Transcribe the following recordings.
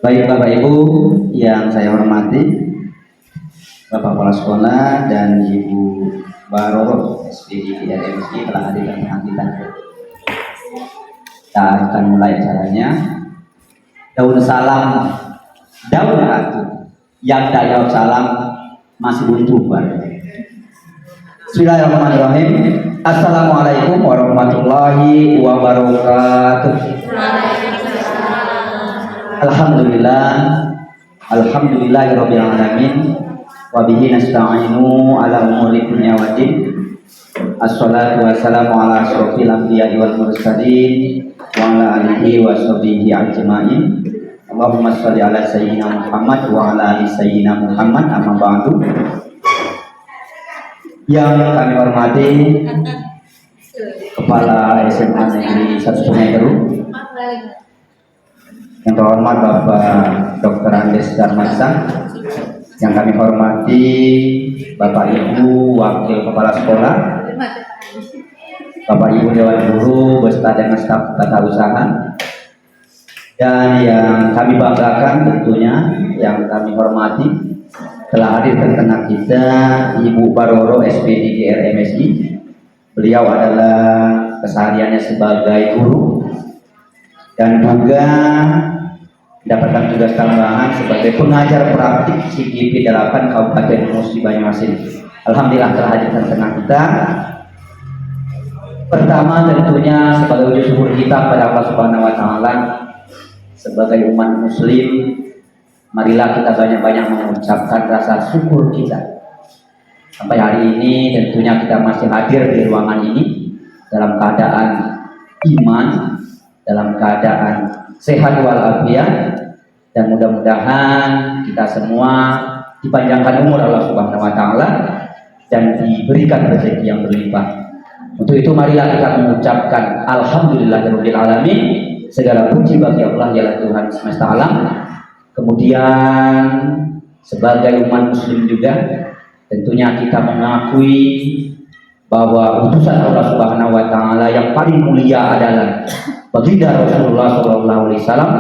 Baik Bapak Ibu yang saya hormati, Bapak Kepala Sekolah dan Ibu Baroro SPD RMC telah hadir dan kita. Kita akan mulai acaranya. Daun salam, daun atu, yang jawab salam masih buntu Pak. Bismillahirrahmanirrahim. Assalamualaikum warahmatullahi wabarakatuh. Alhamdulillahirabbil alamin wa bihi nasta'inu ala umuri dunya waddin. Assalatu wassalamu ala asyrofil anbiya'i wal mursalin wa ala alihi wa sahbihi ajma'in. Allahumma shalli ala sayyidina Muhammad wa ala ali sayyidina Muhammad, amma ba'du. Yang kami hormati Kepala SMA Negeri 1 Sungai Keru, yang terhormat Bapak Dr. Andes Darmansyah, yang kami hormati Bapak Ibu Wakil Kepala Sekolah, Bapak Ibu Dewan Guru beserta dengan staf tata usaha, dan yang kami banggakan tentunya yang kami hormati telah hadir di tengah kita Ibu Baroro SPD RMSI. Beliau adalah kesehariannya sebagai guru dan juga mendapatkan tugas tambahan sebagai pengajar praktik CGP 8 Kabupaten Musi Banyuasin. Alhamdulillah telah hadir di tengah kita. Pertama tentunya sebagai wujud syukur kita kepada Allah Subhanahu wa taala sebagai umat muslim, marilah kita banyak-banyak mengucapkan rasa syukur kita. Sampai hari ini tentunya kita masih hadir di ruangan ini dalam keadaan iman, dalam keadaan sehat walafiat, dan mudah-mudahan kita semua dipanjangkan umur Allah Subhanahu wa taala dan diberikan rezeki yang berlimpah. Untuk itu marilah kita mengucapkan alhamdulillahirabbil alamin, segala puji bagi Allah ya Tuhan semesta alam. Kemudian sebagai umat muslim juga tentunya kita mengakui bahwa utusan Allah Subhanahu wa taala yang paling mulia adalah baginda Rasulullah sallallahu alaihi wasallam.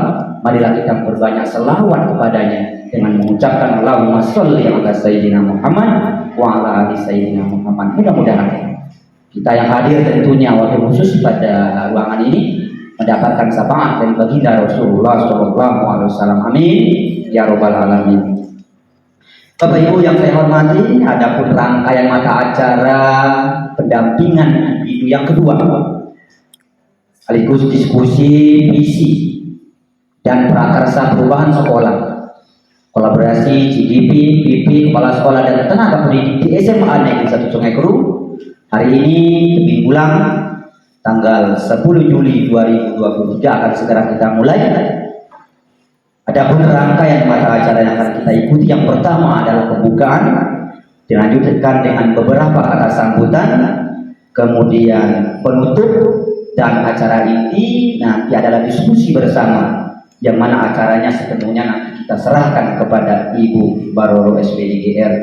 Marilah kita berbanyak selawat kepadanya dengan mengucapkan Allahumma sholli ala sayyidina Muhammad wa ala ali sayyidina Muhammad. Mudah-mudahan kita yang hadir tentunya wakil khusus pada ruangan ini mendapatkan syafaat dari baginda Rasulullah sallallahu alaihi wasallam. Amin ya rabbal alamin. Bapak Ibu yang saya hormati, adapun rangkaian mata acara pendampingan individu yang kedua sekaligus diskusi visi dan prakarsa perubahan sekolah, kolaborasi GDP, PP, kepala sekolah dan tenaga pendidik di SMA Negeri 1 Sungai Keru. Hari ini Minggu ulang tanggal 10 Juli 2023 akan segera kita mulai. Adapun rangkaian mata acara yang akan kita ikuti, yang pertama adalah pembukaan, dilanjutkan dengan beberapa kata sambutan, kemudian penutup, dan acara ini nanti adalah diskusi bersama, yang mana acaranya sepenuhnya nanti kita serahkan kepada Ibu Baroro SPDGR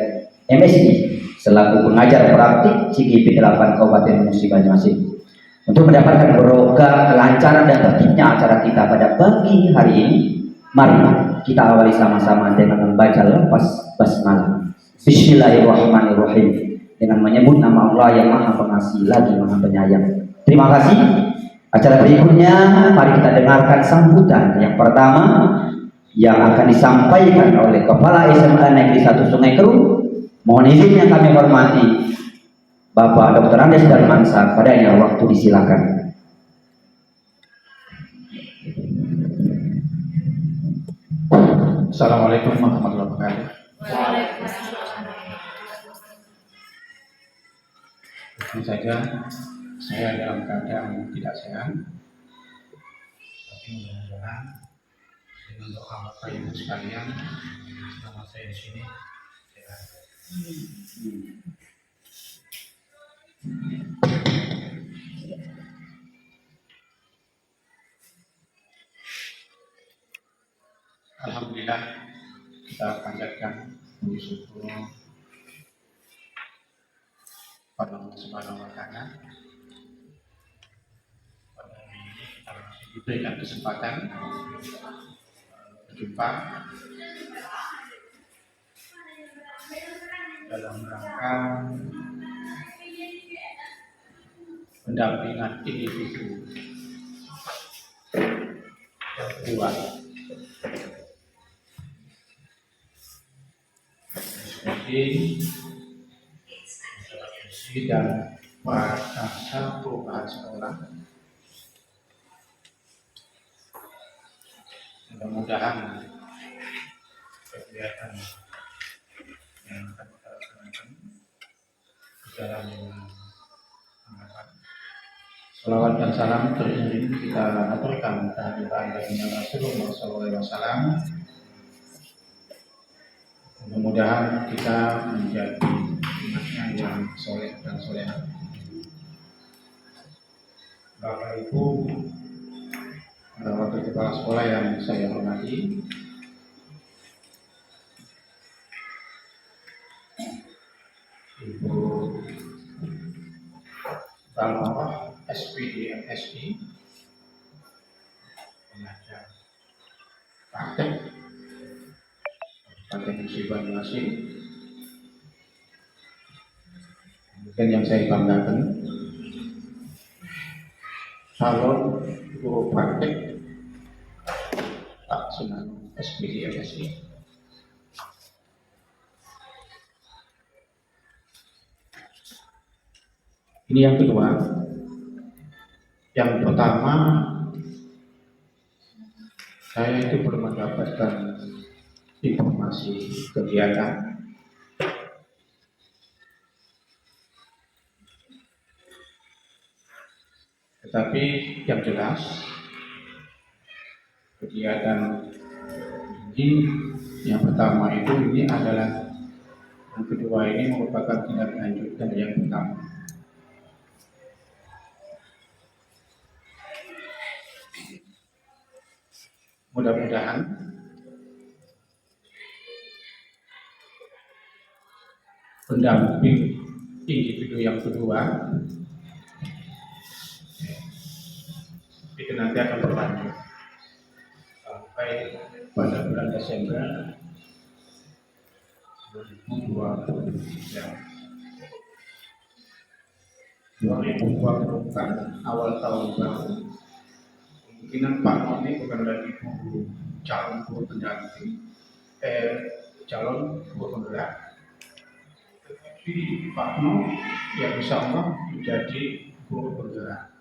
MSI selaku pengajar praktik CGP 8 Kabupaten Musi Banyuasin. Untuk mendapatkan barokah, kelancaran dan tertibnya acara kita pada pagi hari ini, mari kita awali sama-sama dengan membaca lafaz basmalah. Bismillahirrahmanirrahim, dengan menyebut nama Allah yang Maha Pengasih lagi Maha Penyayang. Terima kasih. Acara berikutnya mari kita dengarkan sambutan yang pertama yang akan disampaikan oleh Kepala SMA Negeri 1 Sungai Keru. Mohon izin yang kami hormati Bapak Dr. Andes Darmansyah, padanya waktu disilakan. Assalamualaikum warahmatullahi wabarakatuh. Tentu saja saya dalam keadaan tidak sehat, tapi mudah-mudahan dengan doa Bapak Ibu sekalian, selama saya di sini sehat. Alhamdulillah, kita panjatkan puji syukur pada Allah Subhanahu wa taala. Pada hari ini kita masih diberikan kesempatan berjumpa dalam rangka pendampingan individu yang kedua, diskusi dan prakarsa perubahan sekolah. Mudah-mudahan kegiatan yang akan kita laksanakan berjalan dengan aman. Salawat dan salam teriring kita aturkan kehadiran baginda Rasulullah SAW. Mudah-mudahan kita menjadi umatnya yang soleh dan soleha. Bapak Ibu, wakil kepala sekolah yang saya hormati, Ibu Balmawah SPD MSI, pengajar praktek musibah Banyuasin. Mungkin yang saya banggakan, calon guru praktek Pak Sunano SPD MSI. Ini yang kedua. Yang pertama, saya itu belum mendapatkan informasi kegiatan. Tetapi yang jelas, kegiatan ini yang pertama itu ini adalah, yang kedua ini merupakan tindak lanjut dari yang pertama. Mudah-mudahan pendamping individu yang kedua itu nanti akan berlanjut sampai pada bulan Desember 2024, awal tahun baru. Kemungkinan Pak Noni bukan lagi calon guru pendamping, calon guru penggerak, tetapi Pak No yang bisa Allah menjadi guru penggerak.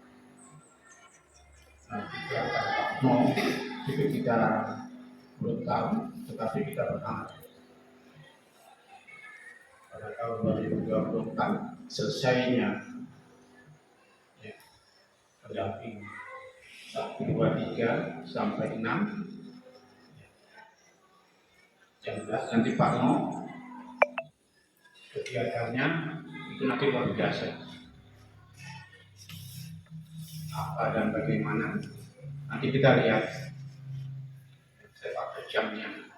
Nah, kita Pak No itu kita belum tahu, tetapi kita berharap pada tahun 2024 selesainya ya, pendamping 1, 2, 3 sampai 6. Yang jelas nanti Pak No kegiatannya itu nanti luar biasa. Apa dan bagaimana nanti kita lihat sepak terjangnya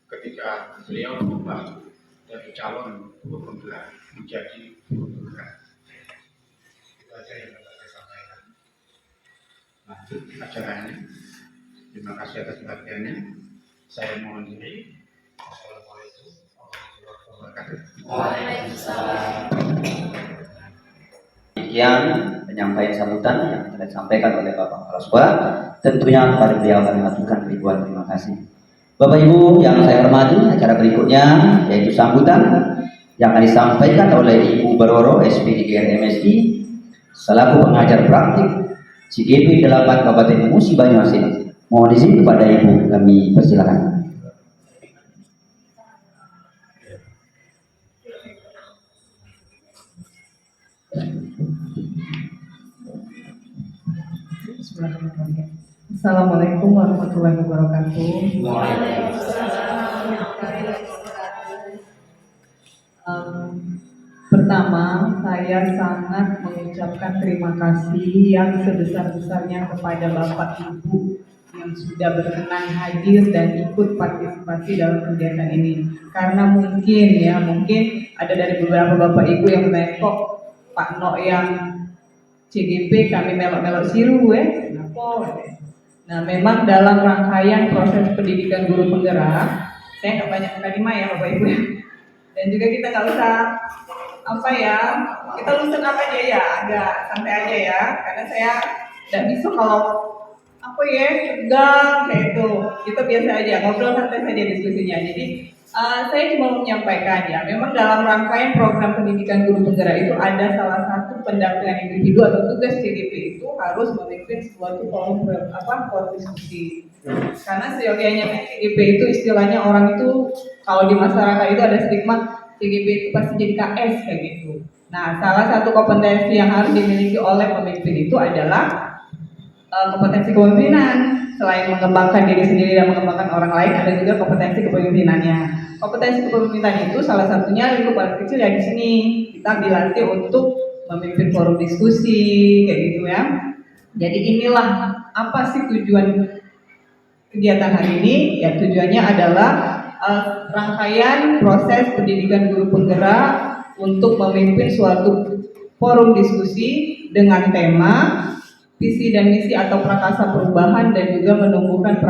ketika beliau berubah dari calon guru penggerak menjadi guru penggerak. Itu aja yang dapat saya sampaikan. Lanjut acaranya. Terima kasih atas perhatiannya. Saya mohon diri. Assalamualaikum warahmatullahi wabarakatuh. Waalaikumsalam. Demikian penyampaian sambutan yang telah disampaikan oleh Bapak Kepala Sekolah. Tentunya kepada beliau kami aturkan ribuan terima kasih. Bapak Ibu yang saya hormati, acara berikutnya yaitu sambutan yang akan disampaikan oleh Ibu Baroro SPD MSI selaku pengajar praktik CGP 8 Kabupaten Musi Banyuasin. Mohon izin kepada Ibu, kami persilakan. Assalamualaikum warahmatullahi wabarakatuh. Pertama, saya sangat mengucapkan terima kasih yang sebesar-besarnya kepada Bapak Ibu yang sudah berkenan hadir dan ikut partisipasi dalam kegiatan ini. Karena mungkin ada dari beberapa Bapak Ibu yang menekok Pak No yang CGP kami melok-melok siru kenapa? Nah, memang dalam rangkaian proses pendidikan guru penggerak, saya nggak banyak kalimat ya Bapak Ibu. Dan juga kita nggak usah apa ya, kita lulusan apa aja ya, agak santai aja ya, karena saya nggak bisa kalau apa ya tegang kayak itu biasa aja, ngobrol santai saja diskusinya. Jadi saya cuma mau menyampaikan ya, memang dalam rangkaian program pendidikan guru penggerak itu ada salah satu pendampingan individu atau tugas CDP itu harus memimpin suatu forum diskusi. Karena seyogianya CGP itu istilahnya orang itu kalau di masyarakat itu ada stigma CGP itu pasti jadi KS kayak gitu. Nah, salah satu kompetensi yang harus dimiliki oleh pemimpin itu adalah kompetensi kepemimpinan. Selain mengembangkan diri sendiri dan mengembangkan orang lain, ada juga kompetensi kepemimpinannya. Kompetensi kepemimpinan itu salah satunya lingkup paling kecil ya di sini. Kita dilatih untuk memimpin forum diskusi kayak gitu ya. Jadi inilah apa sih tujuan kegiatan hari ini? Ya tujuannya adalah rangkaian proses pendidikan guru penggerak untuk memimpin suatu forum diskusi dengan tema visi dan misi atau prakasa perubahan dan juga menumbuhkan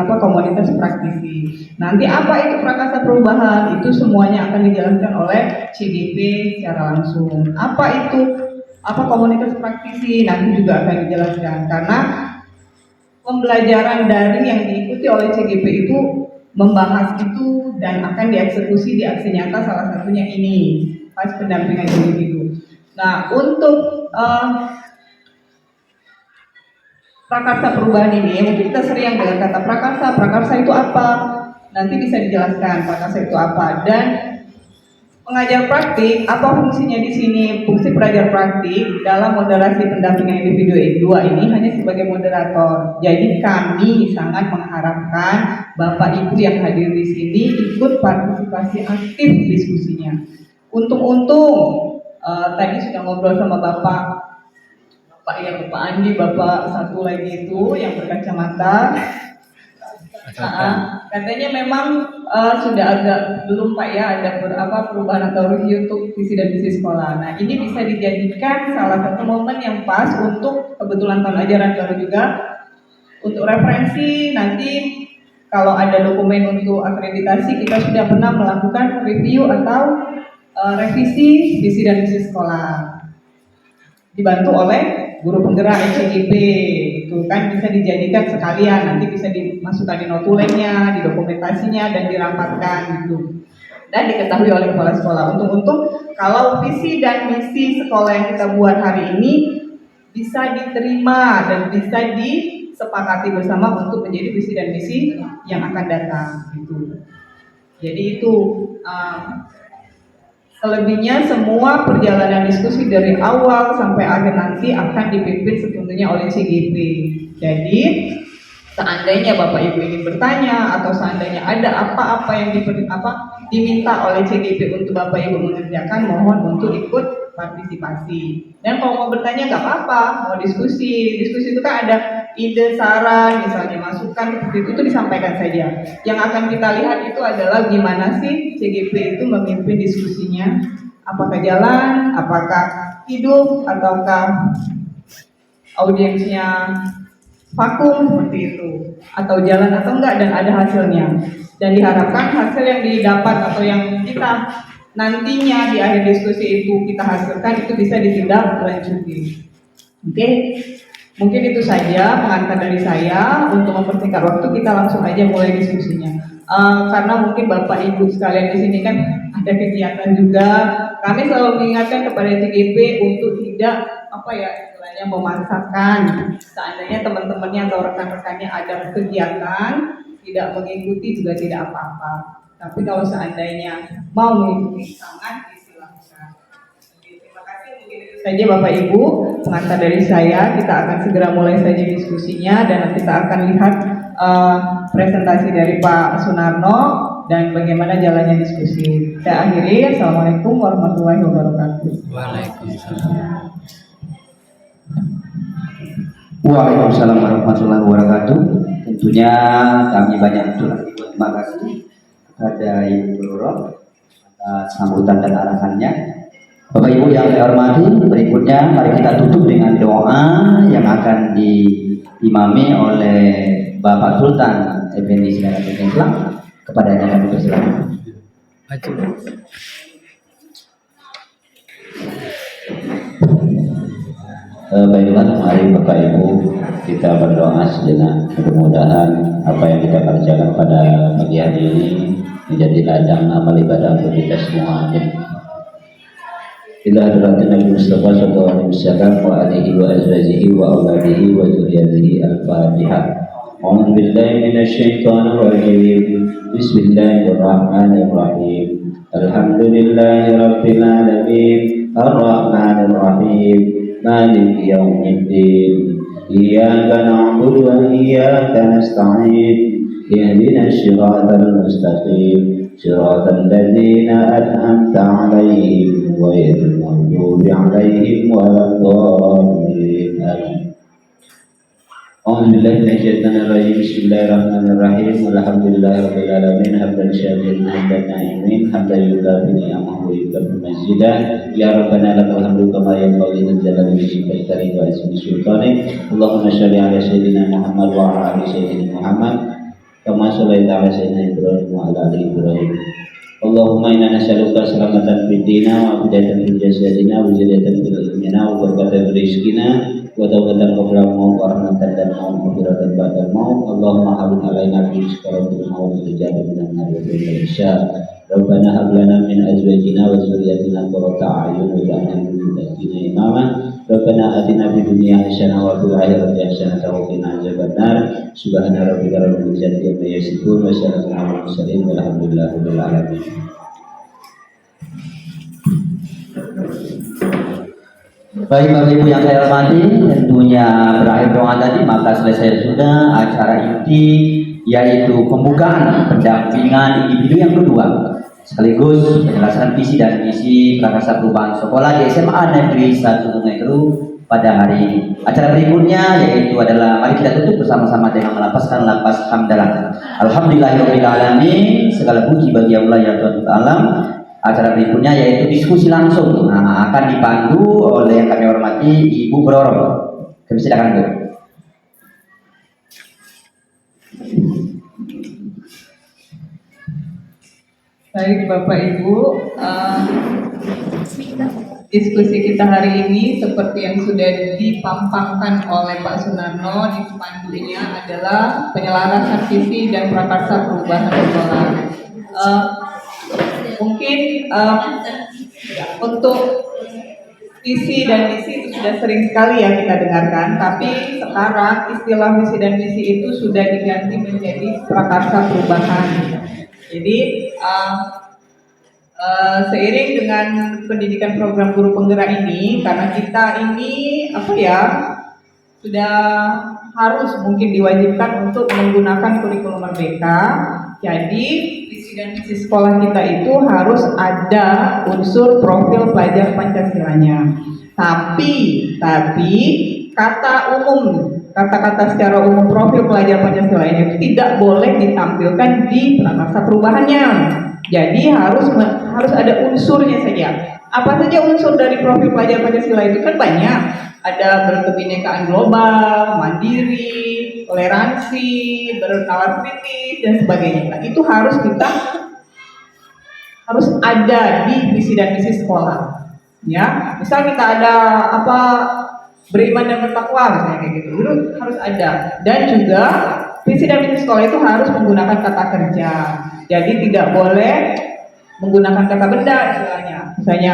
komunitas praktisi. Nanti apa itu prakasa perubahan? Itu semuanya akan dijelaskan oleh CDP secara langsung. Apa komunitas praktisi? Nanti juga akan dijelaskan karena pembelajaran daring yang diikuti oleh CGP itu membahas itu dan akan dieksekusi di aksi nyata, salah satunya ini pas pendampingan individu. Nah, untuk prakarsa perubahan ini, mungkin kita sering dengar kata prakarsa itu apa? Nanti bisa dijelaskan prakarsa itu apa. Dan pengajar praktik, apa fungsinya di sini? Fungsi pengajar praktik dalam moderasi pendampingan individu E2 ini hanya sebagai moderator. Jadi kami sangat mengharapkan Bapak Ibu yang hadir di sini ikut partisipasi aktif diskusinya. Untung-untung tadi sudah ngobrol sama Bapak Andi, Bapak satu lagi itu yang berkacamata. Katanya memang sudah agak belum Pak ya ada perubahan atau review untuk visi dan misi sekolah. Nah ini bisa dijadikan salah satu momen yang pas untuk kebetulan tahun ajaran baru juga untuk referensi. Nanti kalau ada dokumen untuk akreditasi kita sudah pernah melakukan review atau revisi visi dan misi sekolah dibantu oleh guru penggerak SCGP itu kan bisa dijadikan sekalian, nanti bisa dimasukkan di notulennya, di dokumentasinya dan dirapatkan gitu dan diketahui oleh kepala sekolah. Untung-untung kalau visi dan misi sekolah yang kita buat hari ini bisa diterima dan bisa disepakati bersama untuk menjadi visi dan misi yang akan datang gitu. Jadi itu selebihnya semua perjalanan diskusi dari awal sampai akhir nanti akan dipimpin sepenuhnya oleh CGP. Jadi seandainya Bapak Ibu ingin bertanya atau seandainya ada apa-apa yang diminta oleh CGP untuk Bapak Ibu mengerjakan, mohon untuk ikut partisipasi. Dan kalau mau bertanya nggak apa-apa, mau diskusi itu kan ada ide, saran, misalnya masukan seperti itu disampaikan saja. Yang akan kita lihat itu adalah gimana sih CGP itu memimpin diskusinya, apakah jalan, apakah hidup, ataukah audiensnya vakum seperti itu, atau jalan atau enggak dan ada hasilnya. Dan diharapkan hasil yang didapat atau yang kita nantinya di akhir diskusi itu kita hasilkan itu bisa ditindaklanjuti. Oke, mungkin itu saja pengantar dari saya. Untuk mempersingkat waktu kita langsung aja mulai diskusinya. Karena mungkin Bapak Ibu sekalian di sini kan ada kegiatan juga. Kami selalu mengingatkan kepada CGP untuk tidak istilahnya memaksakan. Seandainya teman-temannya atau rekan-rekannya ada kegiatan tidak mengikuti juga tidak apa-apa. Tapi kalau seandainya mau mengikuti sangat disilahkan. Terima kasih, mungkin itu saja Bapak Ibu pengantar dari saya. Kita akan segera mulai saja diskusinya dan kita akan lihat presentasi dari Pak Sunarno dan bagaimana jalannya diskusi. Saya akhiri. Assalamualaikum warahmatullahi wabarakatuh. Waalaikumsalam. Waalaikumsalam warahmatullahi wabarakatuh. Tentunya kami banyak terima kasih kepada Ibu Loro atas sambutan dan arahannya. Bapak Ibu yang saya hormati, berikutnya mari kita tutup dengan doa yang akan diimami oleh Bapak Sultan Effendi Silakan Islam. Kepadanya kami persilakan. Baiklah, mari Bapak Ibu kita berdoa sejenak. Mudah-mudahan apa yang kita kerjakan pada pagi hari ini menjadi ladang amal ibadah untuk kita semua. Ila hadratin Nabi Mustafa sallallahu alaihi wasallam wa alihi wa azwajihi wa auladihi wa dzurriyyatihi al-Fatihah. A'udzu billahi minasy syaithanir rajim. Bismillahirrahmanirrahim. Alhamdulillahi rabbil alamin. Ar-Rahmanir Rahim. Maliki yaumiddin. Iyyaka na'budu wa iyyaka nasta'in. Ihdinas siratal mustaqim. صراط الذين أنعمت عليهم غير المغضوب عليهم ولا الضالين آمين. أعوذ بالله من الشيطان الرجيم. بسم الله الرحمن الرحيم. والحمد لله رب العالمين. حمدا شاكرا حمدا نائمين حمدا يكافئ نعمه ويكافئ مزيدا. يا ربنا لك الحمد كما ينبغي لجلال وجهك الكريم وعظيم سلطانك. اللهم صل على سيدنا محمد وعلى آل سيدنا محمد kama sholaita ala sayyidina Ibrahim wa ala ali Ibrahim. Allahumma inna nas'aluka salamatan fid dina wa afiyatan fil jasadina wa ziyadatan fil ilmina wa barakatan fil rizqina wa tawbatan qabla maut wa rahmatan dan maut wa firatan ba'da maut. Allahumma habib alaina fi rizqina wa ijabah minan nar wa bil isyar. Rabbana hab lana min azwajina wa dzurriyyatina qurrata a'yun waj'alna lil muttaqina imama. Rabbana atina fid dunya hasanah wa fil akhirati hasanah wa qina adzabannar. Subhana rabbika rabbil izzati amma yasifun wa salamun alal mursalin walhamdulillahi rabbil alamin. Baik Bapak Ibu yang saya hormati, tentunya berakhir doa tadi, maka selesai sudah acara inti, yaitu pembukaan pendampingan individu yang kedua, sekaligus penjelasan visi dan misi Prakarsa Perubahan Sekolah di SMA Negeri 1 Bungairu pada hari ini. Acara berikutnya yaitu adalah mari kita tutup bersama-sama dengan melapaskan lapas hamdalah. Alhamdulillahirabbil alamin, segala puji bagi Allah yang Tuhan alam. Acara berikutnya yaitu diskusi langsung, akan dipandu oleh yang kami hormati Ibu Broro. Kami silakan Bu. Baik Bapak Ibu, diskusi kita hari ini seperti yang sudah dipampangkan oleh Pak Sunarno di pandunya adalah penyelarasan visi dan prakarsa perubahan sekolah. Mungkin untuk visi dan misi itu sudah sering sekali ya kita dengarkan, tapi sekarang istilah visi dan misi itu sudah diganti menjadi prakarsa perubahan. Jadi seiring dengan pendidikan program guru penggerak ini, karena kita ini sudah harus mungkin diwajibkan untuk menggunakan kurikulum merdeka. Jadi visi dan misi sekolah kita itu harus ada unsur profil pelajar Pancasilanya. Tapi kata-kata secara umum profil pelajar Pancasila itu tidak boleh ditampilkan di prakarsa perubahannya. Jadi harus ada unsurnya saja. Apa saja unsur dari profil pelajar Pancasila itu kan banyak. Ada berkebinekaan global, mandiri, toleransi, bernalar kritis dan sebagainya. Nah, itu harus ada di visi dan misi sekolah. Ya, misal kita ada beriman dan bertakwa misalnya kayak gitu, itu harus ada. Dan juga visi dan misi sekolah itu harus menggunakan kata kerja. Jadi tidak boleh menggunakan kata benda istilahnya. Misalnya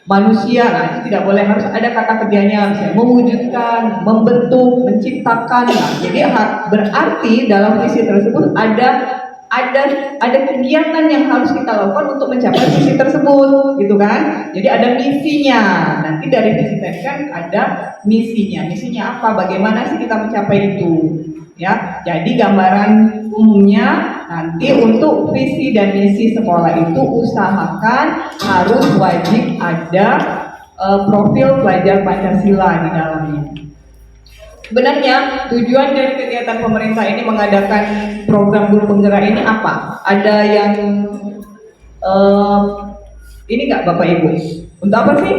manusia, nah itu tidak boleh, harus ada kata kerjanya, misalnya mewujudkan, membentuk, menciptakan. Nah, jadi berarti dalam visi tersebut ada kegiatan yang harus kita lakukan untuk mencapai visi tersebut, gitu kan? Jadi ada misinya. Nanti dari visi tadi kan ada misinya. Misinya apa? Bagaimana sih kita mencapai itu? Ya, jadi gambaran umumnya nanti untuk visi dan misi sekolah itu usahakan harus wajib ada profil pelajar Pancasila di dalamnya. Sebenarnya tujuan dari kegiatan pemerintah ini mengadakan program guru penggerak ini apa? Ada yang Ini nggak Bapak Ibu? Untuk apa sih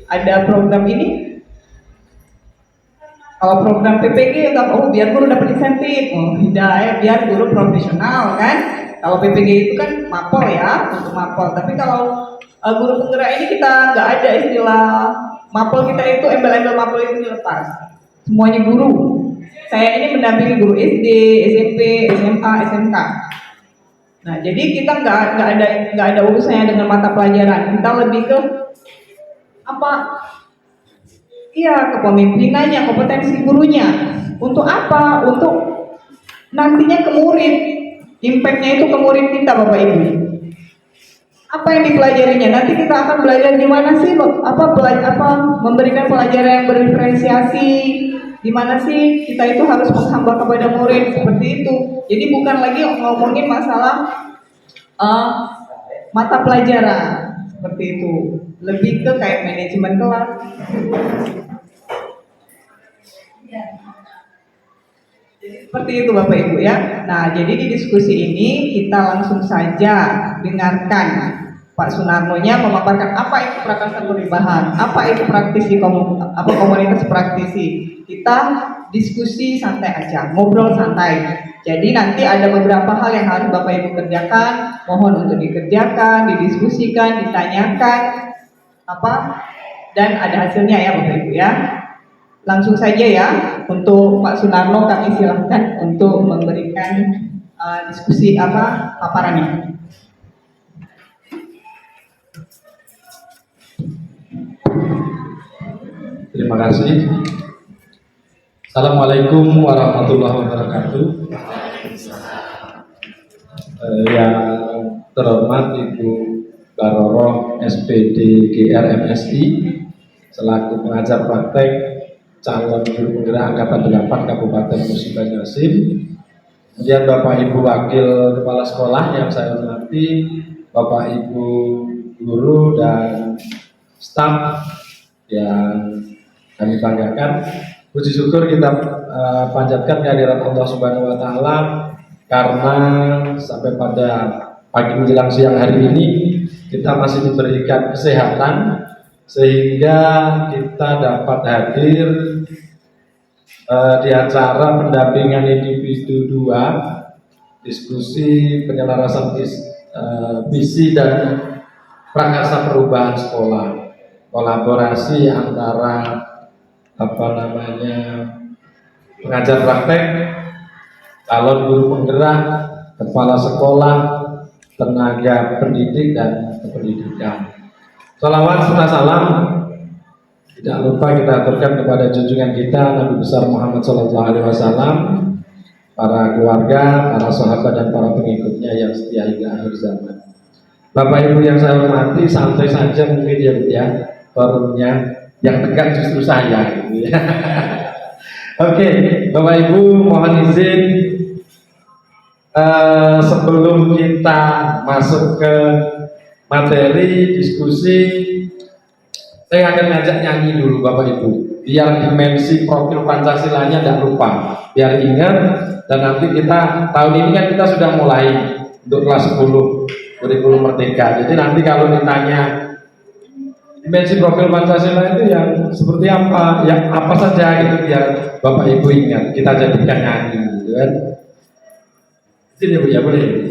ada program ini? Kalau program PPG itu biar guru dapat insentif, biar guru profesional kan. Kalau PPG itu kan mapol ya, untuk mapol. Tapi kalau guru penggerak ini kita nggak ada istilah mapol, kita itu embel-embel mapol itu dilepas. Semuanya guru. Saya ini mendampingi guru SD, SMP, SMA, SMK. Nah, jadi kita nggak ada urusannya dengan mata pelajaran. Kita lebih ke apa? Iya, kepemimpinannya, kompetensi gurunya. Untuk apa? Untuk nantinya ke murid. Impact-nya itu ke murid kita, Bapak Ibu. Apa yang dipelajarinya? Nanti kita akan belajar gimana sih, memberikan pelajaran yang berdiferensiasi. Gimana sih kita itu harus menghamba kepada murid seperti itu. Jadi bukan lagi ngomongin masalah mata pelajaran seperti itu. Lebih ke kayak manajemen kelas. Seperti itu Bapak Ibu ya. Nah, jadi di diskusi ini kita langsung saja dengarkan Pak Sunarno-nya memaparkan apa itu prakarsa perubahan, apa itu praktisi komunitas praktisi. Kita diskusi santai aja, ngobrol santai. Jadi nanti ada beberapa hal yang harus Bapak Ibu kerjakan, mohon untuk dikerjakan, didiskusikan, ditanyakan dan ada hasilnya ya Bapak Ibu ya. Langsung saja ya, untuk Pak Sunarno kami silahkan untuk memberikan diskusi paparannya. Terima kasih. Assalamualaikum warahmatullahi wabarakatuh. Yang terhormat Ibu Baroroh SPD GR MSI selaku pengajar praktek calon guru penggerak angkatan 8 Kabupaten Musi Banyuasin. Kemudian Bapak Ibu Wakil Kepala Sekolah yang saya hormati, Bapak Ibu guru dan staf yang kami banggakan. Puji syukur kita panjatkan kehadirat Allah Subhanahu wa taala karena sampai pada pagi menjelang siang hari ini kita masih diberikan kesehatan sehingga kita dapat hadir di acara pendampingan individu 2 diskusi penyelarasan visi dan prakarsa perubahan sekolah, kolaborasi antara pengajar praktek, calon guru penggerak, kepala sekolah, tenaga pendidik dan kependidikan. Salawat serta salam tidak lupa kita aturkan kepada junjungan kita Nabi besar Muhammad SAW, para keluarga, para sahabat dan para pengikutnya yang setia hingga akhir zaman. Bapak Ibu yang saya hormati, santai saja mungkin ya forumnya, yang tegak justru saya. Oke, Bapak Ibu mohon izin sebelum kita masuk ke materi diskusi, saya akan ngajak nyanyi dulu Bapak Ibu, biar dimensi profil Pancasilanya tidak lupa, biar ingat. Dan nanti kita tahun ini kan kita sudah mulai untuk kelas 10 kurikulum merdeka. Jadi nanti kalau ditanya dimensi profil Pancasila itu yang seperti apa, yang apa saja gitu, biar Bapak Ibu ingat, kita jadikan nyanyi gitu kan. Sini Bu ya, boleh.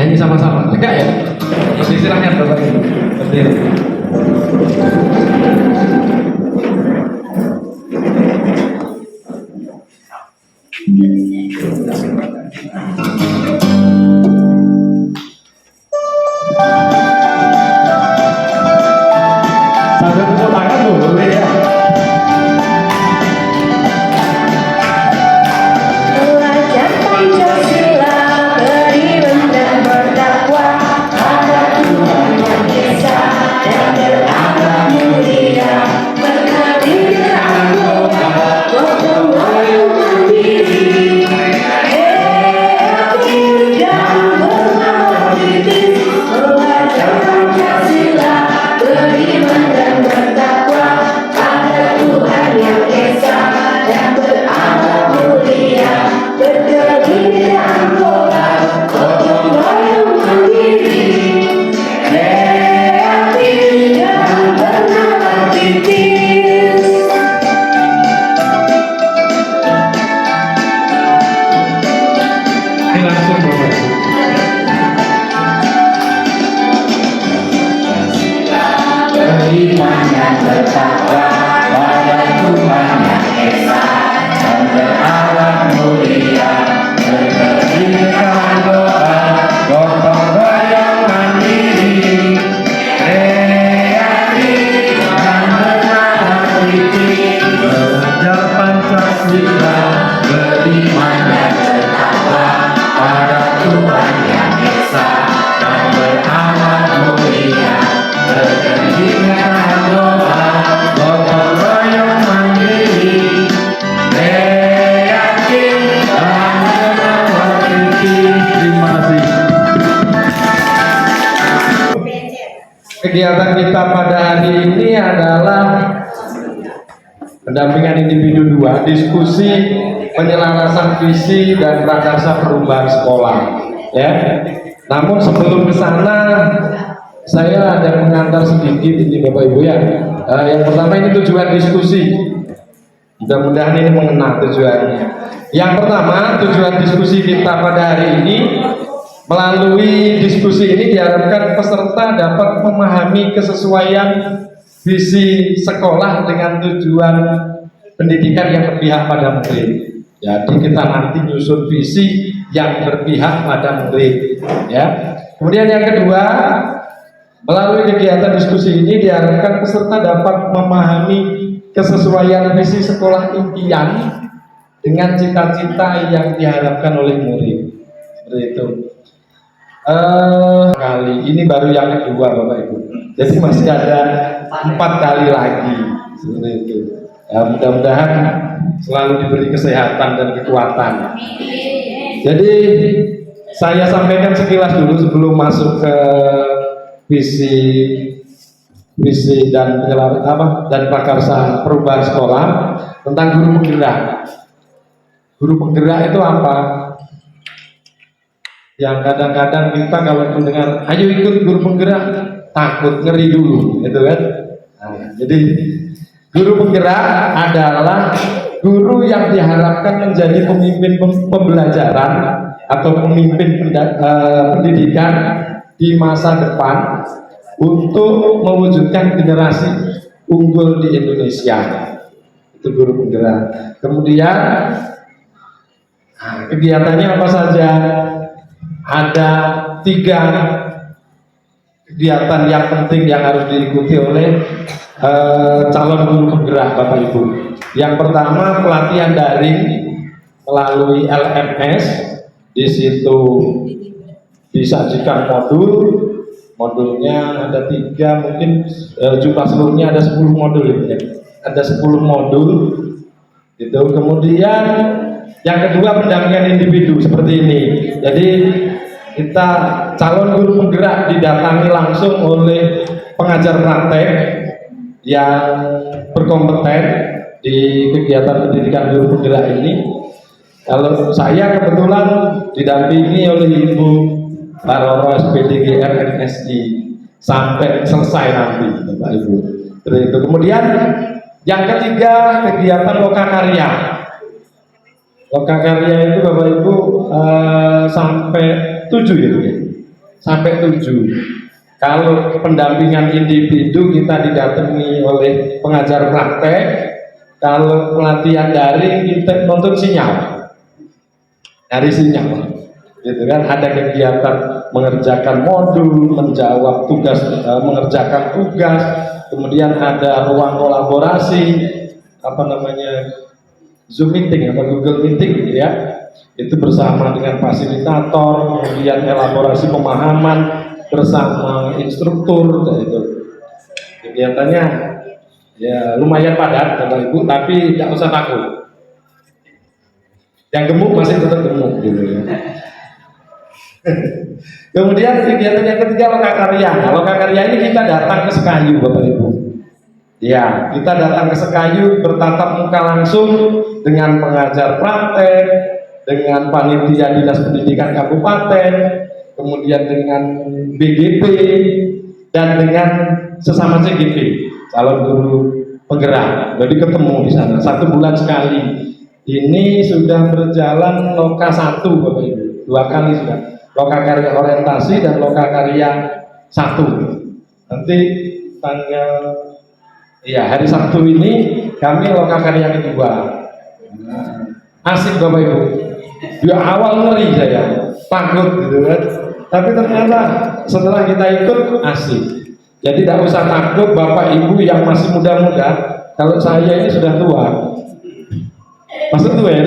Nyanyi sama-sama, tegak ya? Silahkan Bapak Ibu, berdiri. Sambil tepuk tangan boleh ya. Belajar Pancasila, beriman dan berdakwah pada Tuhan yang Esa dan bertakwa pada Tuhan yang esa dan berakhlak mulia, berkegiatan doa, gotong royong mandiri, kreatif dan bernatif, belajar Pancasila, beriman dan bertakwa pada Tuhan yang esa dan berakhlak mulia, berkegiatan doa, gotong royong mandiri, kreatif dan bernatif. Terima kasih. Kegiatan kita pada hari ini adalah pendampingan individu 2, diskusi penyelarasan visi dan prakarsa perubahan sekolah. Ya. Namun sebelum ke sana, saya ada mengantar sedikit ini Bapak Ibu ya. Yang pertama ini tujuan diskusi. Mudah-mudahan ini mengena tujuannya. Yang pertama, tujuan diskusi kita pada hari ini, melalui diskusi ini diharapkan peserta dapat memahami kesesuaian visi sekolah dengan tujuan pendidikan yang berpihak pada murid. Jadi kita nanti nyusun visi yang berpihak pada murid. Ya. Kemudian yang kedua, melalui kegiatan diskusi ini diharapkan peserta dapat memahami kesesuaian visi sekolah impian dengan cita-cita yang diharapkan oleh murid. Seperti itu. Kali ini baru yang kedua Bapak Ibu. Jadi masih ada 4 kali lagi. Seperti itu. Ya, mudah-mudahan selalu diberi kesehatan dan kekuatan. Jadi saya sampaikan sekilas dulu sebelum masuk ke visi dan dan prakarsa perubahan sekolah tentang guru penggerak. Guru penggerak itu apa? Yang kadang-kadang kita kalau mendengar ayo ikut guru penggerak takut, ngeri dulu, gitu kan? Nah, jadi guru penggerak adalah guru yang diharapkan menjadi pemimpin pembelajaran atau pemimpin pendidikan di masa depan untuk mewujudkan generasi unggul di Indonesia. Itu guru penggerak. Kemudian kegiatannya apa saja? Ada 3 kegiatan yang penting yang harus diikuti oleh calon guru penggerak Bapak Ibu. Yang pertama pelatihan daring melalui LMS. Di situ disajikan modulnya ada 3, mungkin jumlah seluruhnya ada 10 modul ya. Ada 10 modul gitu. Kemudian yang kedua pendampingan individu seperti ini. Jadi kita calon guru penggerak didatangi langsung oleh pengajar praktek yang berkompeten di kegiatan pendidikan guru penggerak ini. Kalau saya kebetulan didampingi oleh Ibu Baroro SPD GR MSI sampai selesai nanti Bapak Ibu. Itu. Kemudian yang ketiga kegiatan lokakarya. Lokakarya itu Bapak Ibu sampai 7 gitu ya. Sampai 7. Kalau pendampingan individu kita didatangi oleh pengajar praktek, kalau pelatihan daring kita nonton sinyal. Dari sinyal. Gitu kan, ada kegiatan mengerjakan modul, menjawab tugas, mengerjakan tugas, kemudian ada ruang kolaborasi, Zoom meeting atau Google meeting gitu ya. Itu bersama dengan fasilitator, kemudian elaborasi pemahaman bersama instruktur itu. Kegiatannya ya lumayan padat Bapak Ibu, tapi tidak usah takut. Yang gemuk masih tetap gemuk gitu ya. Kemudian kegiatan yang ketiga lokakarya. Nah, lokakarya ini kita datang ke Sekayu Bapak Ibu. Ya, kita datang ke Sekayu bertatap muka langsung dengan pengajar praktek, dengan panitia dinas pendidikan kabupaten, kemudian dengan BGP dan dengan sesama CGP, calon guru penggerak. Jadi ketemu di sana 1 bulan sekali. Ini sudah berjalan loka 1 Bapak Ibu, 2 kali sudah. Lokakarya orientasi dan lokakarya 1. Nanti tanggal Iya, hari Sabtu ini kami lokakarya kedua. Asik Bapak Ibu. Di awal ngeri saya, takut gitu kan. Tapi ternyata setelah kita ikut asik. Jadi tidak usah takut Bapak Ibu yang masih muda-muda. Kalau saya ini sudah tua. Masuk tua ya,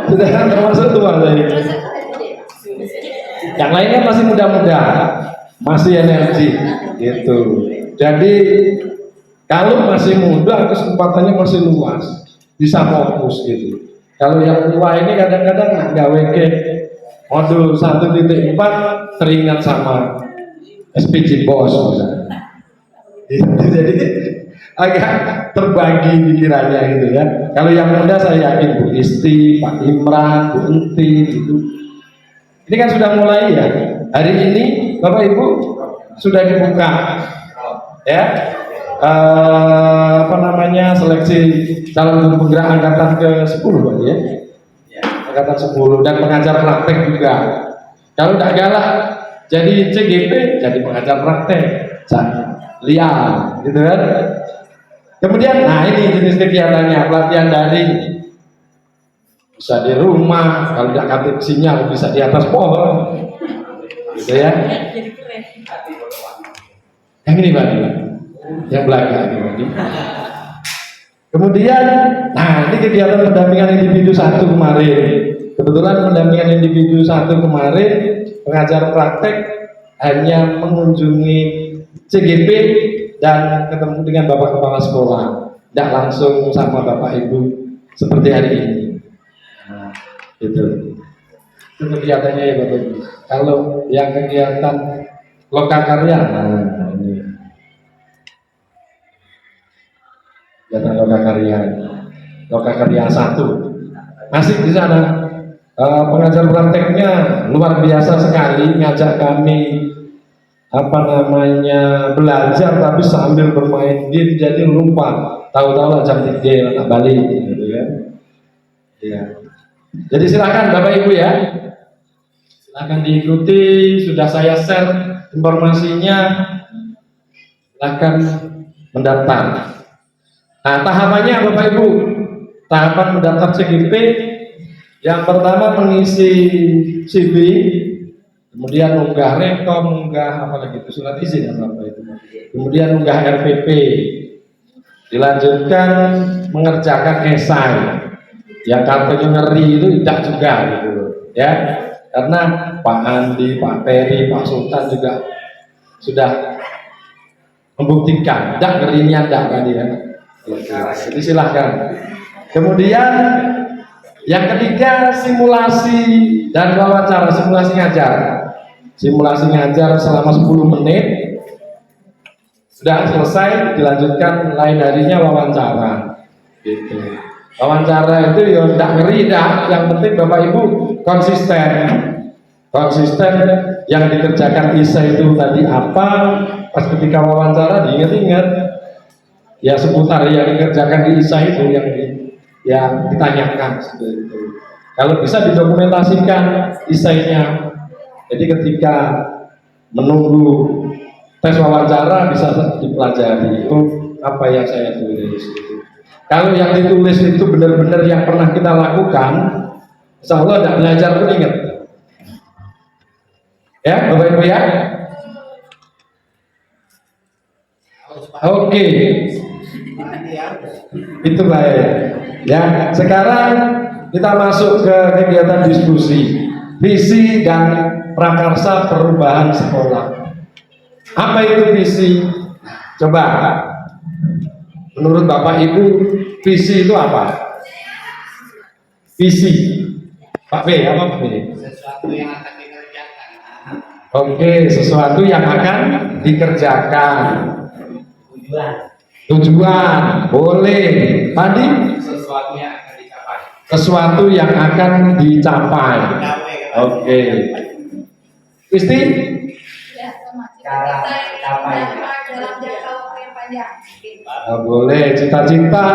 sudah termasuk tua saya. Yang lainnya masih muda-muda, masih energi, gitu. Jadi kalau masih muda kesempatannya masih luas, bisa fokus gitu. Kalau yang tua ini kadang-kadang gawe ke modul 1.4 teringat sama SPJ bos misalnya. Jadi agak terbagi pikirannya gitu ya. Kalau yang muda saya yakin Bu Isti, Pak Imran, Bu Enti gitu. Ini kan sudah mulai ya. Hari ini Bapak Ibu sudah dibuka ya. Seleksi calon penggerak angkatan ke-10 Pak ya. Angkatan 10 dan pengajar praktek juga. Kalau tidak galak jadi CGP, jadi pengajar praktek. Lihat, gitu kan? Kemudian, nah ini jenis kegiatannya, pelatihan daring. Bisa di rumah, kalau tidak dapat sinyal bisa di atas pohon, gitu ya. Yang ini Pak, yang belakang ini. Kemudian, nah ini kegiatan pendampingan individu 1 kemarin. Kebetulan pendampingan individu 1 kemarin, pengajar praktek hanya mengunjungi CGP dan ketemu dengan Bapak Kepala Sekolah, tidak langsung sama Bapak Ibu seperti hari ini. Nah, itu kegiatannya ya Bapak Ibu. Kalau yang kegiatan lokakarya, nah ini kegiatan lokakarya 1 masih di sana. Pengajar prakteknya luar biasa sekali, ngajak kami belajar tapi sambil bermain game, jadi lupa tahu-tahu jam 3 anak balik gitu kan ya. Jadi silakan Bapak Ibu ya, silakan diikuti, sudah saya share informasinya, silakan mendaftar. Nah tahapannya Bapak Ibu, tahapan mendaftar CGP yang pertama mengisi CV, kemudian unggah rekom, unggah apa lagi itu, surat izin apa itu, kemudian unggah RPP, dilanjutkan mengerjakan esai. Yang katanya ngeri itu tidak juga gitu ya, karena Pak Andi, Pak Peri, Pak Sultan juga sudah membuktikan tidak ngerinya tidak kan ya. Jadi silahkan. Kemudian yang ketiga simulasi dan wawancara, simulasi ngajar. Simulasi ngajar selama 10 menit, sudah selesai, dilanjutkan lain harinya wawancara gitu. Wawancara itu ya tidak ngeri dah, yang penting Bapak Ibu konsisten yang dikerjakan ISA itu tadi apa, pas ketika wawancara diingat-ingat ya seputar yang dikerjakan di ISA itu yang ditanyakan seperti itu. Kalau bisa didokumentasikan ISA-nya. Jadi ketika menunggu tes wawancara bisa dipelajari itu apa yang saya tulis itu. Kalau yang ditulis itu benar-benar yang pernah kita lakukan, insya Allah tidak belajar pun ingat. Ya, Bapak Ibu ya. Oke. Itu baik. Ya, sekarang kita masuk ke kegiatan diskusi, visi dan prakarsa perubahan sekolah. Apa itu visi? Coba, menurut Bapak Ibu, visi itu apa? Visi, Pak B, apa Pak B? Sesuatu yang akan dikerjakan. Oke, sesuatu yang akan dikerjakan. Tujuan, boleh. Tadi? Sesuatu yang akan dicapai. Sesuatu yang akan dicapai. Oke. Isti? Cara capai dalam jangka waktu yang panjang. Boleh. Cita-cita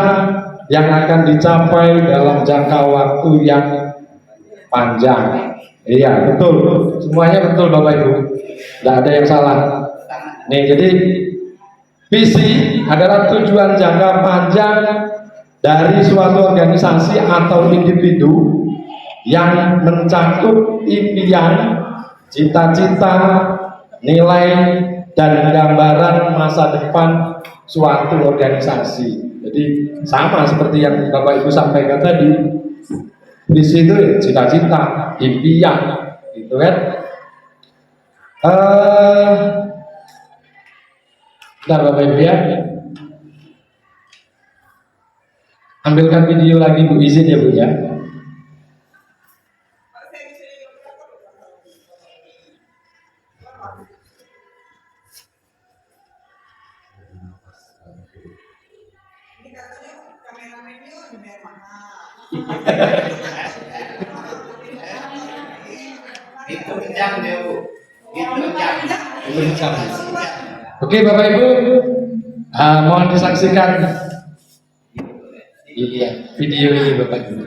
yang akan dicapai dalam jangka waktu yang panjang. Iya, betul. Semuanya betul Bapak Ibu. Tidak ada yang salah. Nih, jadi Visi adalah tujuan jangka panjang dari suatu organisasi atau individu yang mencakup impian, cita-cita, nilai, dan gambaran masa depan suatu organisasi. Jadi sama seperti yang Bapak Ibu sampaikan tadi, visi itu ya cita-cita, impian, gitu kan? Bentar Bapak Ibu ya, ambilkan video lagi Bu, izin ya Bu ya. Itu jam dia Bu, itu jam. Oke Bapak Ibu, mohon disaksikan video ini Bapak Ibu.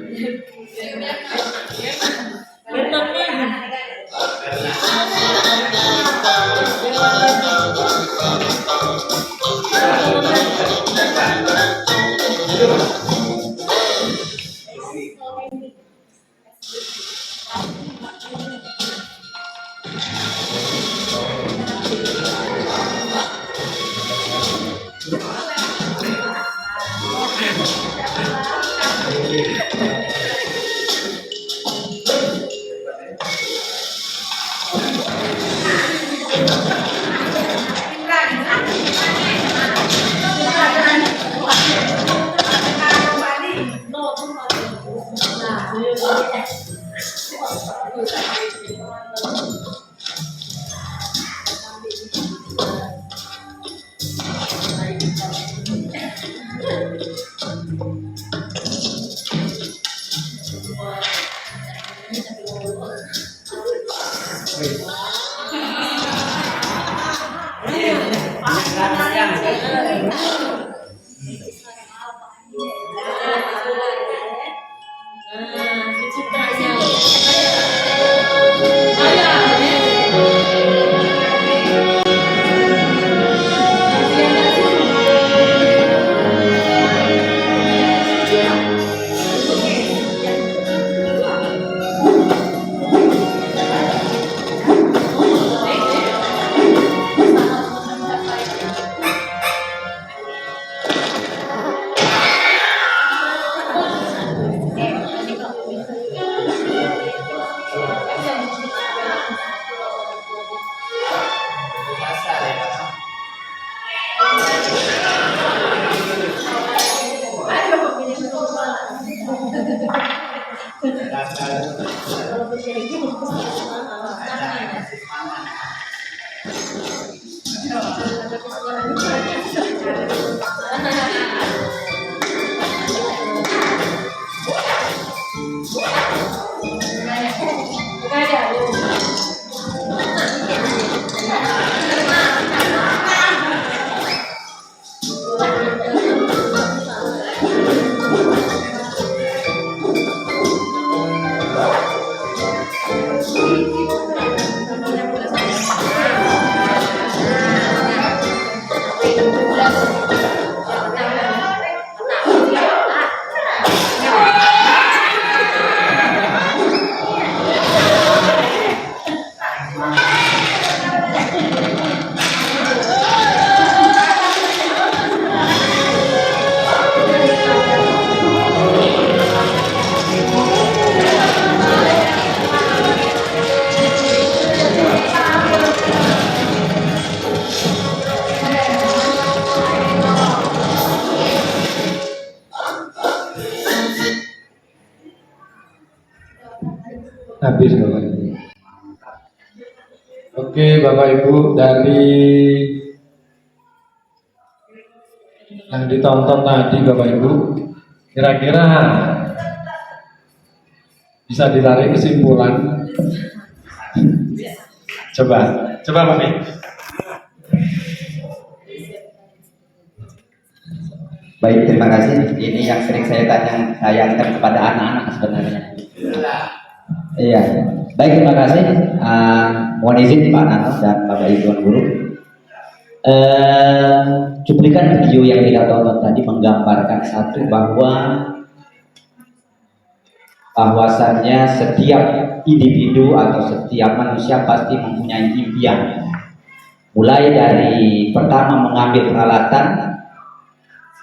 Habis Bapak Ibu. Oke Bapak Ibu, dari yang ditonton tadi Bapak Ibu, kira-kira bisa ditarik kesimpulan? Coba Pak Min. Baik, terima kasih. Ini yang sering saya tayangkan kepada anak-anak sebenarnya. Iya, baik, terima kasih. Mohon izin Pak Nano dan Bapak Ibu guru. Cuplikan video yang kita tonton tadi menggambarkan satu bahwasannya setiap individu atau setiap manusia pasti mempunyai impian. Mulai dari pertama mengambil peralatan,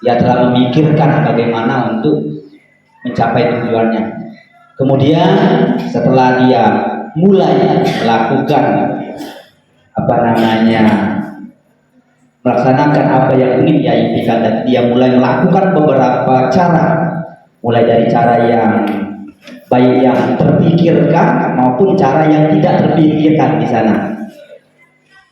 ia telah memikirkan bagaimana untuk mencapai tujuannya. Kemudian setelah dia mulai melakukan melaksanakan apa yang ingin dia impikan, dan dia mulai melakukan beberapa cara, mulai dari cara yang baik yang terpikirkan maupun cara yang tidak terpikirkan di sana.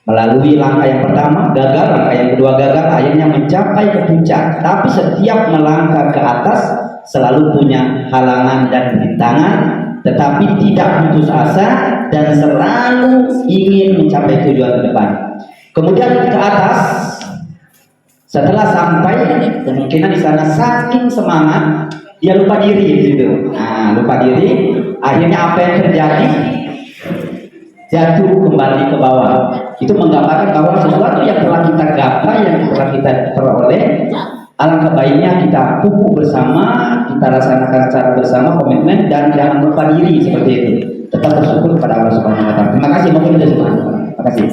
Melalui langkah yang pertama gagal, langkah yang kedua gagal, akhirnya mencapai ke puncak. Tapi setiap melangkah ke atas selalu punya halangan dan rintangan, tetapi tidak putus asa dan selalu ingin mencapai tujuan ke depan. Kemudian ke atas, setelah sampai, kemungkinan di sana saking semangat dia lupa diri gitu. Nah, lupa diri, akhirnya apa yang terjadi? Jatuh kembali ke bawah. Itu menggambarkan bahwa sesuatu yang telah kita gapai, yang telah kita peroleh, alangkah baiknya kita pupuk bersama, kita laksanakan secara bersama, komitmen, dan jangan lupa diri seperti itu. Tetap bersyukur kepada Allah Subhanahu wa Ta'ala. Terima kasih, mungkin itu semua. Terima kasih.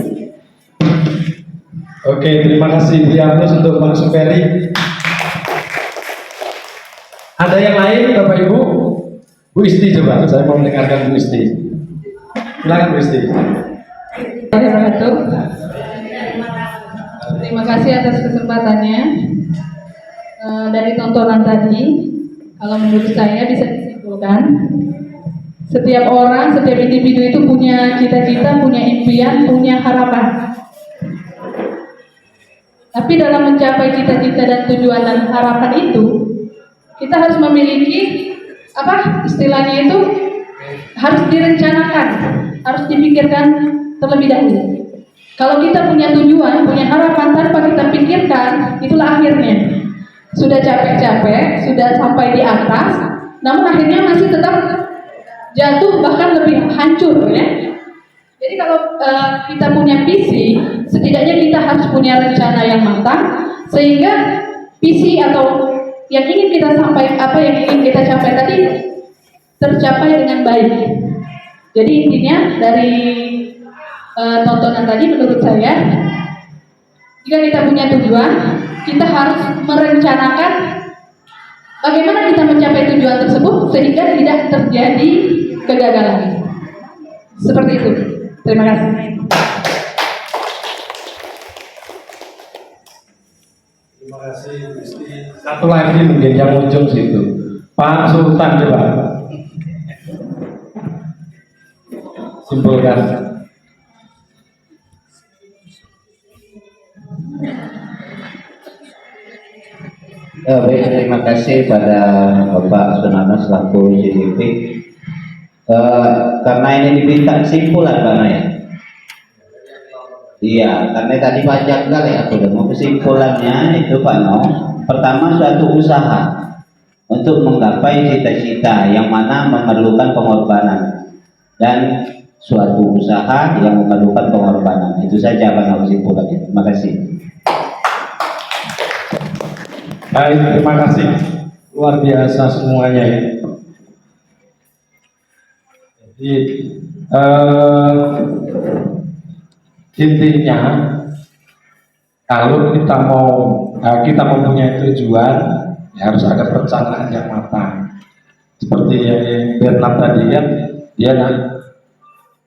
Oke, terima kasih Bu Yanus untuk Bang Superi. Ada yang lain Bapak Ibu? Bu Isti coba, saya mau mendengarkan Bu Isti. Silakan Bu Isti. Terima kasih atas kesempatannya. Dari tontonan tadi, kalau menurut saya bisa disimpulkan, setiap orang, setiap individu itu punya cita-cita, punya impian, punya harapan. Tapi dalam mencapai cita-cita dan tujuan dan harapan itu, kita harus memiliki istilahnya itu harus direncanakan, harus dipikirkan terlebih dahulu. Kalau kita punya tujuan, punya harapan tanpa kita pikirkan, itulah akhirnya. Sudah capek-capek, sudah sampai di atas, namun akhirnya masih tetap jatuh, bahkan lebih hancur ya. Jadi kalau kita punya visi, setidaknya kita harus punya rencana yang matang, sehingga visi atau yang ingin kita sampaikan, apa yang ingin kita capai tadi tercapai dengan baik. Jadi intinya dari tontonan tadi menurut saya, jika kita punya tujuan, kita harus merencanakan bagaimana kita mencapai tujuan tersebut sehingga tidak terjadi kegagalan. Seperti itu. Terima kasih. Terima kasih Bu Isti. Satu lagi mungkin yang ujung situ, Pak Sultan coba simpulkan. Baik, terima kasih pada Bapak Sunana selaku CDP. Karena ini diminta kesimpulan Pak Naya. Iya, karena tadi banyak kali aku udah mau kesimpulannya itu Pak No. Pertama, suatu usaha untuk menggapai cita-cita yang mana memerlukan pengorbanan, dan suatu usaha yang memerlukan pengorbanan. Itu saja Pak No kesimpulannya. Terima kasih. Baik, terima kasih. Luar biasa semuanya ya. Jadi intinya kalau kita mempunyai tujuan, ya harus ada perencanaan yang matang. Seperti yang Bernard tadi kan, dia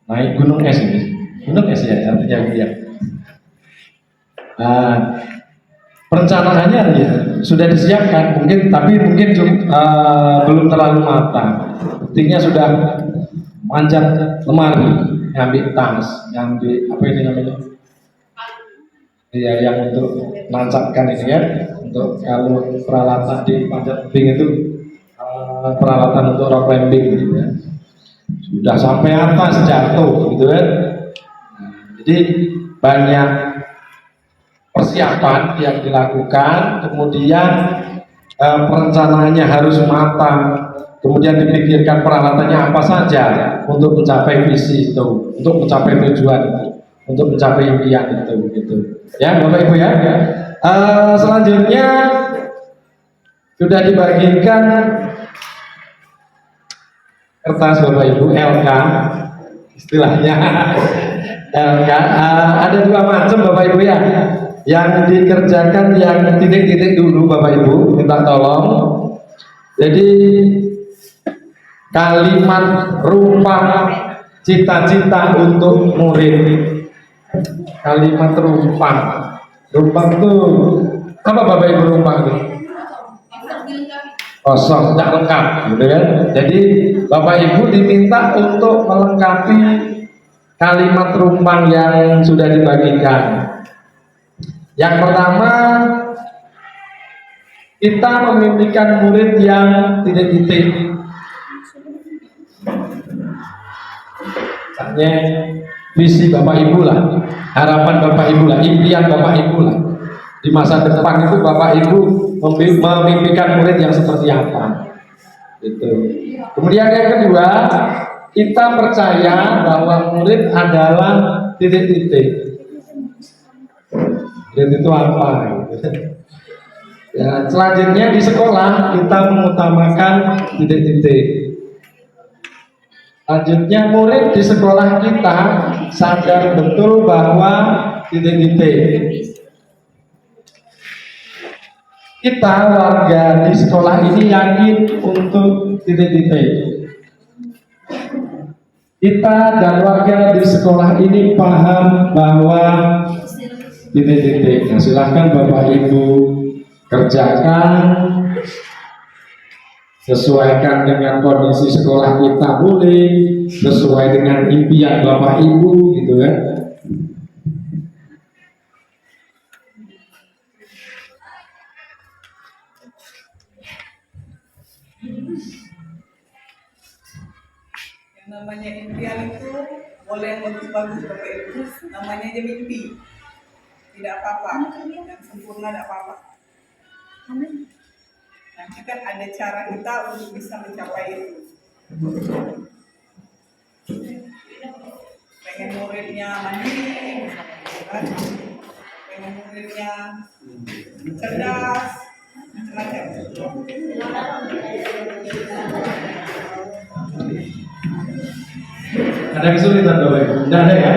naik gunung es ini, gunung es ya artinya dia. Perencanaannya ya sudah disiapkan mungkin, tapi mungkin belum terlalu matang. Buktinya sudah manjat lemari, ngambil tas, ngambil apa ini namanya? Ya, yang untuk nancapkan ini ya, untuk kalau peralatan di panjat tebing itu peralatan untuk rock climbing gitu ya. Sudah sampai atas jatuh gitu kan. Jadi banyak persiapan yang dilakukan, kemudian perencanaannya harus matang, kemudian dipikirkan peralatannya apa saja untuk mencapai visi itu, untuk mencapai tujuan itu. untuk mencapai impian itu gitu. Ya Bapak Ibu ya. Selanjutnya sudah dibagikan kertas Bapak Ibu LK istilahnya. LK ada dua macam Bapak Ibu ya. Yang dikerjakan yang titik-titik dulu Bapak Ibu, minta tolong. Jadi kalimat rupa cita-cita untuk murid. Kalimat rupa. Rupa itu apa Bapak Ibu rupa itu? Kosong, tidak lengkap, gitu kan? Jadi Bapak Ibu diminta untuk melengkapi kalimat rumpang yang sudah dibagikan. Yang pertama, kita memimpikan murid yang titik-titik. Misalnya visi Bapak Ibu lah, harapan Bapak Ibu lah, impian Bapak Ibu lah. Di masa depan itu Bapak Ibu memimpikan murid yang seperti apa. Gitu. Kemudian yang kedua, kita percaya bahwa murid adalah titik-titik. Dan itu apa? Ya, selanjutnya di sekolah kita mengutamakan titik-titik. Selanjutnya murid di sekolah kita sadar betul bahwa titik-titik. Kita warga di sekolah ini yakin untuk titik-titik. Kita dan warga di sekolah ini paham bahwa titik-titik. Nah, silahkan Bapak Ibu kerjakan, sesuaikan dengan kondisi sekolah kita boleh, sesuai dengan impian Bapak Ibu, gitu kan? Yang namanya impian itu boleh yang bagus-bagus Bapak Ibu, namanya aja mimpi. Tidak apa-apa, yang sempurna tidak apa-apa. Nanti kan ada cara kita untuk bisa mencapai itu. Pengen muridnya mandiri, kan? Pengen muridnya cerdas, macam-macam. Ada kesulitan Bapak Ibu? Tidak ada ya?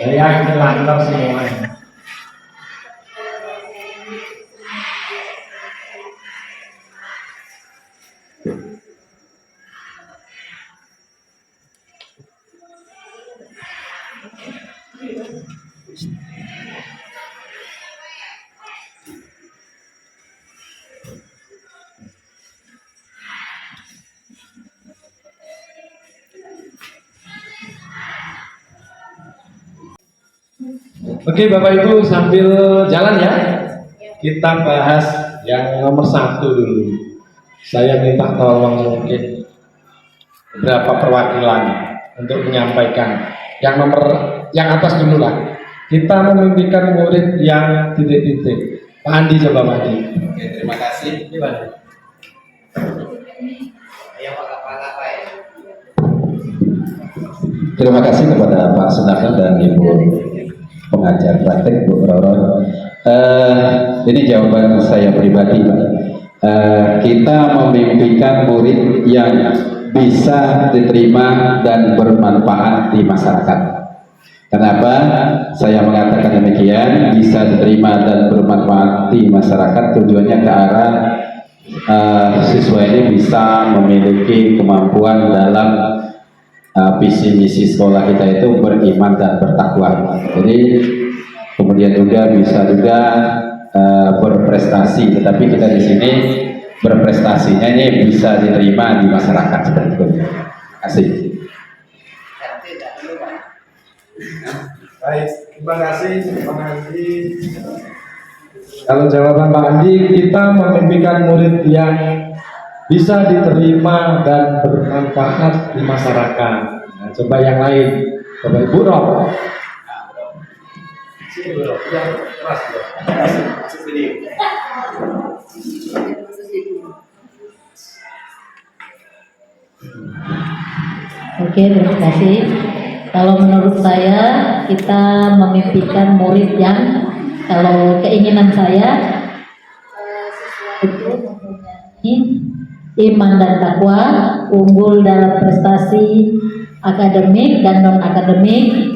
Saya lancar semuanya. Oke Bapak Ibu sambil jalan ya, kita bahas yang nomor 1 dulu. Saya minta tolong mungkin beberapa perwakilan untuk menyampaikan. Yang atas dulu lah. Kita memimpikan murid yang titik-titik. Pak Andi coba Pak Andi. Oke, terima kasih. Gimana? Ayo Pak Kepala Pak ya. Terima kasih kepada Pak Sunarno dan Ibu pengajar praktek Bu Roro. Ini jawaban saya pribadi Pak. Kita memimpikan murid yang bisa diterima dan bermanfaat di masyarakat. Kenapa saya mengatakan demikian? Bisa diterima dan bermanfaat di masyarakat, tujuannya ke arah siswa ini bisa memiliki kemampuan dalam visi misi sekolah kita itu beriman dan bertakwa. Jadi kemudian juga bisa juga berprestasi, tetapi kita di sini berprestasinya ini bisa diterima di masyarakat seperti itu. Asik. Baik, terima kasih Pak Andi. Kalau jawaban Pak Andi, kita memimpikan murid yang bisa diterima dan bermanfaat di masyarakat. Nah, coba yang lain, coba Ibu Rob. Sini Bu Rob, yang keras Bu Rob. Kasih video. Oke, terima kasih. Kalau menurut saya, kita memimpikan murid yang, kalau keinginan saya, itu mempunyai iman dan takwa, unggul dalam prestasi akademik dan non-akademik,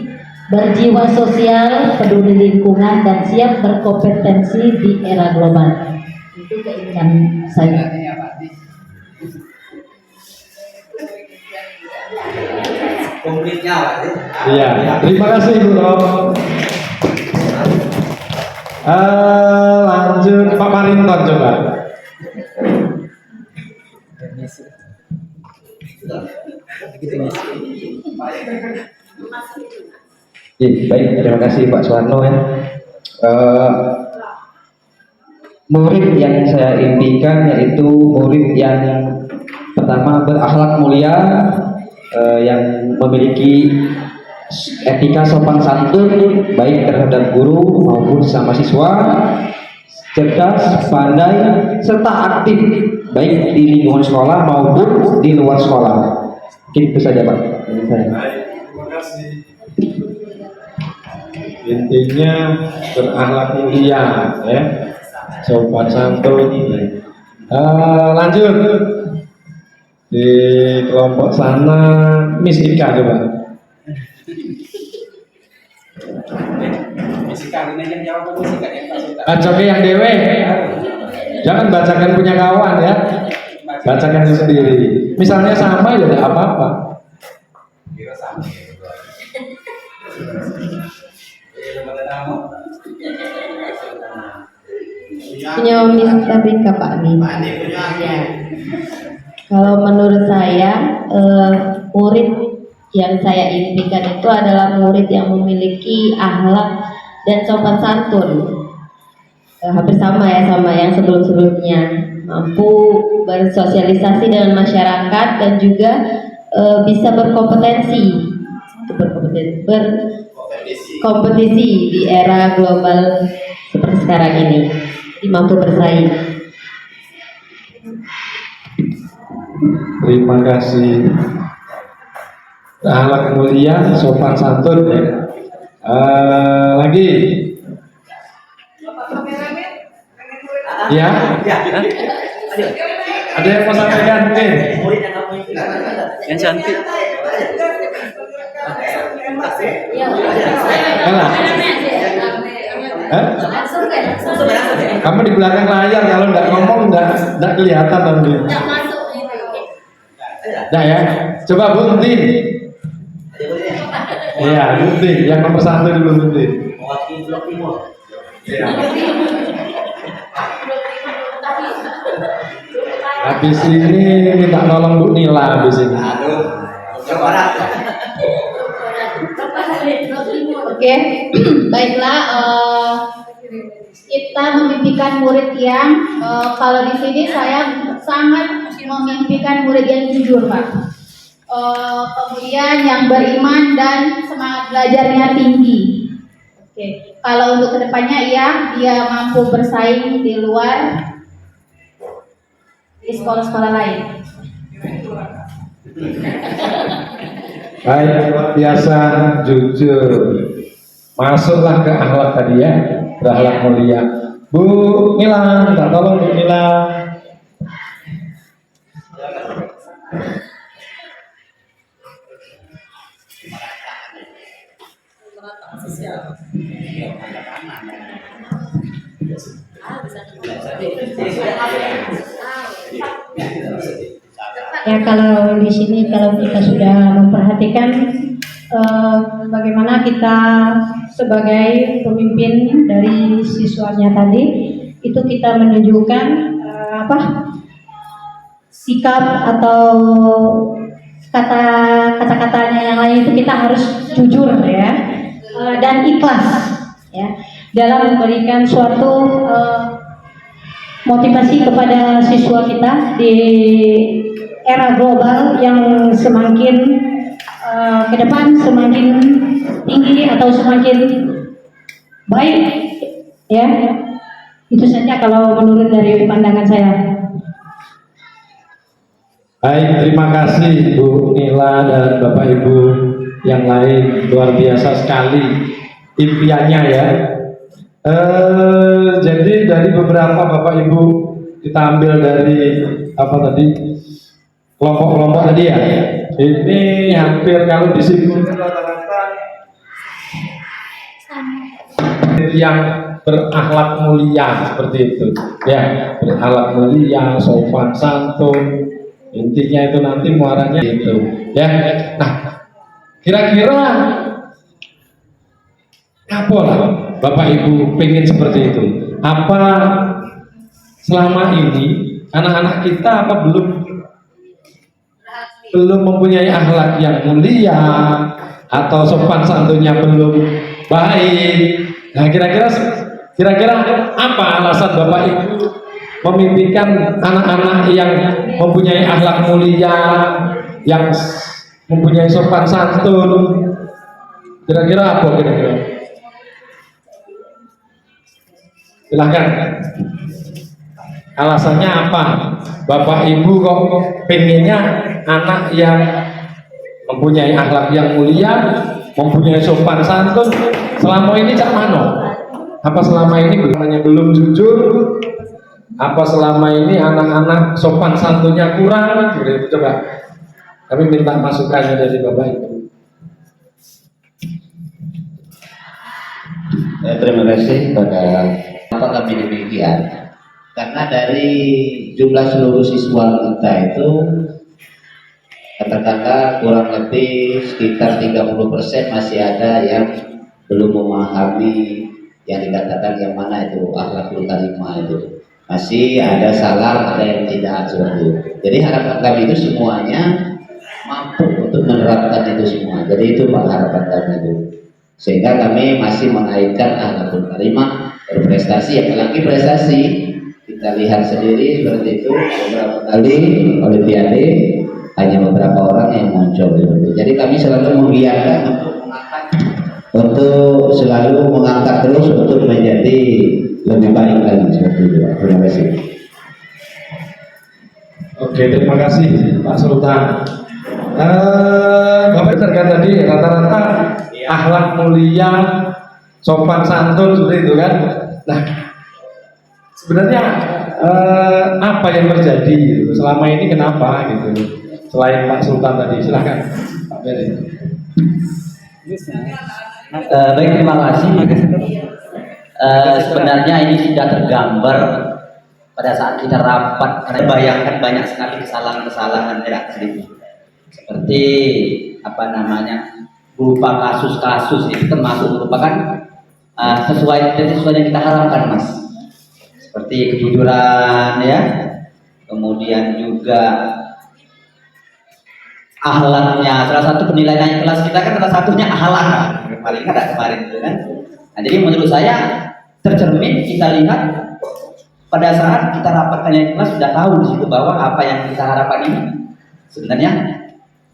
berjiwa sosial, peduli lingkungan, dan siap berkompetensi di era global. Itu keinginan saya. Komplitnya Pak. Iya, terima kasih Bu Rob. Lanjut Pak Marinton coba. Baik, terima kasih Pak Suwarno ya. Murid yang saya impikan yaitu murid yang pertama berakhlak mulia, yang memiliki etika sopan santun baik terhadap guru maupun sama siswa, cerdas, pandai, serta aktif baik di lingkungan sekolah maupun di luar sekolah. Mungkin itu saja Pak. Terima kasih. Intinya berakhlak mulia, ya, sopan santun. Lanjut di kelompok sana, Miss Ika coba. Fisika ini yang jawab fisika yang Pak Sultan. Bacakan yang dewe, jangan bacakan punya kawan ya, bacakan sendiri. Misalnya sama ya tidak apa-apa. Kira sama. Punya Miss Tabika Pak Min. Ya. Kalau menurut saya, murid yang saya impikan itu adalah murid yang memiliki akhlak dan sopan santun. Hampir sama ya sama yang sebelum-sebelumnya, mampu bersosialisasi dengan masyarakat dan juga bisa berkompetisi berkompetisi di era global seperti sekarang ini, mampu bersaing. Terima kasih. Akhlak mulia, sopan santun. Lagi. Ya. Ada yang mau sampaikan mungkin? Yang cantik. Mana? Kamu di belakang layar, kalau nggak ngomong nggak kelihatan nanti. Nah ya, coba Buntin. Iya, Buntin. Yang nomor 1 dulu Buntin. Iya. Habis ini minta tolong Bu Nila habis ini. Oke, baiklah. Kita memimpikan murid yang kalau di sini saya sangat memimpikan murid yang jujur, Pak. Kemudian yang beriman dan semangat belajarnya tinggi. Oke, kalau untuk kedepannya dia mampu bersaing di luar di sekolah-sekolah lain. Baik, luar biasa, jujur. Masuklah ke akhlak tadi ya, berakhlak mulia. Bu Mila, minta tolong Bu Mila. Ya, kalau di sini kalau kita sudah memperhatikan bagaimana kita sebagai pemimpin dari siswanya tadi, itu kita menunjukkan sikap atau kata-katanya yang lain itu kita harus jujur ya, dan ikhlas ya dalam memberikan suatu motivasi kepada siswa kita di era global yang semakin ke depan semakin tinggi atau semakin baik ya. Itu saja kalau menurut dari pandangan saya. Baik, terima kasih Bu Nila dan Bapak Ibu yang lain, luar biasa sekali impiannya ya. Jadi dari beberapa Bapak Ibu kita ambil dari apa tadi kelompok-kelompok tadi ya. Ini hampir kalau disimpulkan rata-rata yang berakhlak mulia seperti itu ya, berakhlak mulia, sopan santun, intinya itu nanti muaranya itu ya. Nah, kira-kira apa lah Bapak Ibu pengen seperti itu? Apa selama ini anak-anak kita apa belum mempunyai akhlak yang mulia, atau sopan santunnya belum baik? Nah, kira-kira apa alasan Bapak Ibu memimpikan anak-anak yang mempunyai akhlak mulia, yang mempunyai sopan santun? Kira-kira apa kira-kira? Silahkan. Alasannya apa? Bapak Ibu kok pengennya anak yang mempunyai akhlak yang mulia, mempunyai sopan santun? Selama ini cak mano? Apa selama ini belum jujur? Apa selama ini anak-anak sopan santunnya kurang? Coba kami minta masukannya dari Bapak Ibu. Terima kasih pada apa kami demikian, karena dari jumlah seluruh siswa kita itu katakanlah kurang lebih sekitar 30% masih ada yang belum memahami yang dikatakan yang mana itu akhlakul karimah itu, masih ada salah, ada yang tidak seperti itu. Jadi harapan kami itu semuanya mampu untuk menerapkan itu semua. Jadi itu Pak harapan kami itu, sehingga kami masih mengaitkan akhlakul karimah berprestasi. Yang lagi prestasi kita lihat sendiri seperti itu, beberapa kali olimpiade hanya beberapa orang yang muncul. Jadi kami selalu menggiatkan untuk selalu mengangkat terus untuk menjadi lebih baik lagi seperti itu. Terima kasih. Oke, terima kasih Pak Sultan. Bapak terkait tadi rata-rata akhlak mulia, sopan santun seperti itu kan. Nah, sebenarnya apa yang terjadi gitu? Selama ini kenapa gitu? Selain Pak Sultan tadi, silahkan Pak Beri. Baik, terima kasih. Sebenarnya ini sudah tergambar pada saat kita rapat, karena bayangkan banyak sekali kesalahan-kesalahan sedikit. Seperti apa namanya, berupa kasus-kasus itu termasuk merupakan sesuai yang kita harapkan, Mas. Seperti kejujuran ya, kemudian juga akhlaknya. Salah satu penilaian kelas kita kan salah satunya akhlak. Paling ada kemarin itu kan. Nah, jadi menurut saya tercermin kita lihat pada saat kita rapat penilaian kelas sudah tahu di situ bahwa apa yang kita harapkan ini sebenarnya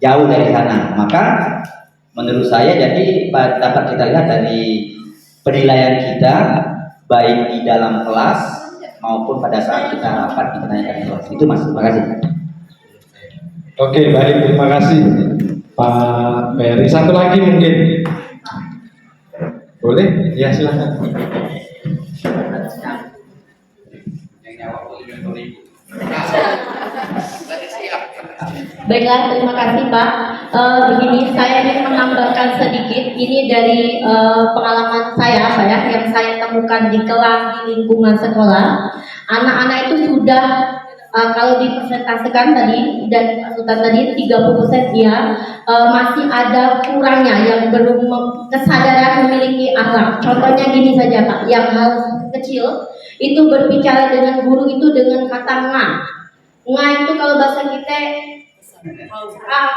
jauh dari sana. Maka menurut saya jadi dapat kita lihat dari penilaian kita baik di dalam kelas maupun pada saat kita rapat di penilaian kelas. Itu Mas, terima kasih. Oke, baik, terima kasih Pak Peri. Satu lagi mungkin boleh? Ya, silakan. Baiklah, terima kasih Pak. Begini, saya ingin menambahkan sedikit. Ini dari pengalaman saya, Pak ya, yang saya temukan di kelas di lingkungan sekolah. Anak-anak itu sudah kalau dipresentasikan tadi dan Sultan tadi 30% ya, masih ada kurangnya yang belum kesadaran memiliki akhlak. Contohnya gini saja Pak, yang hal kecil itu berbicara dengan guru itu dengan kata nga. Nga itu kalau bahasa kita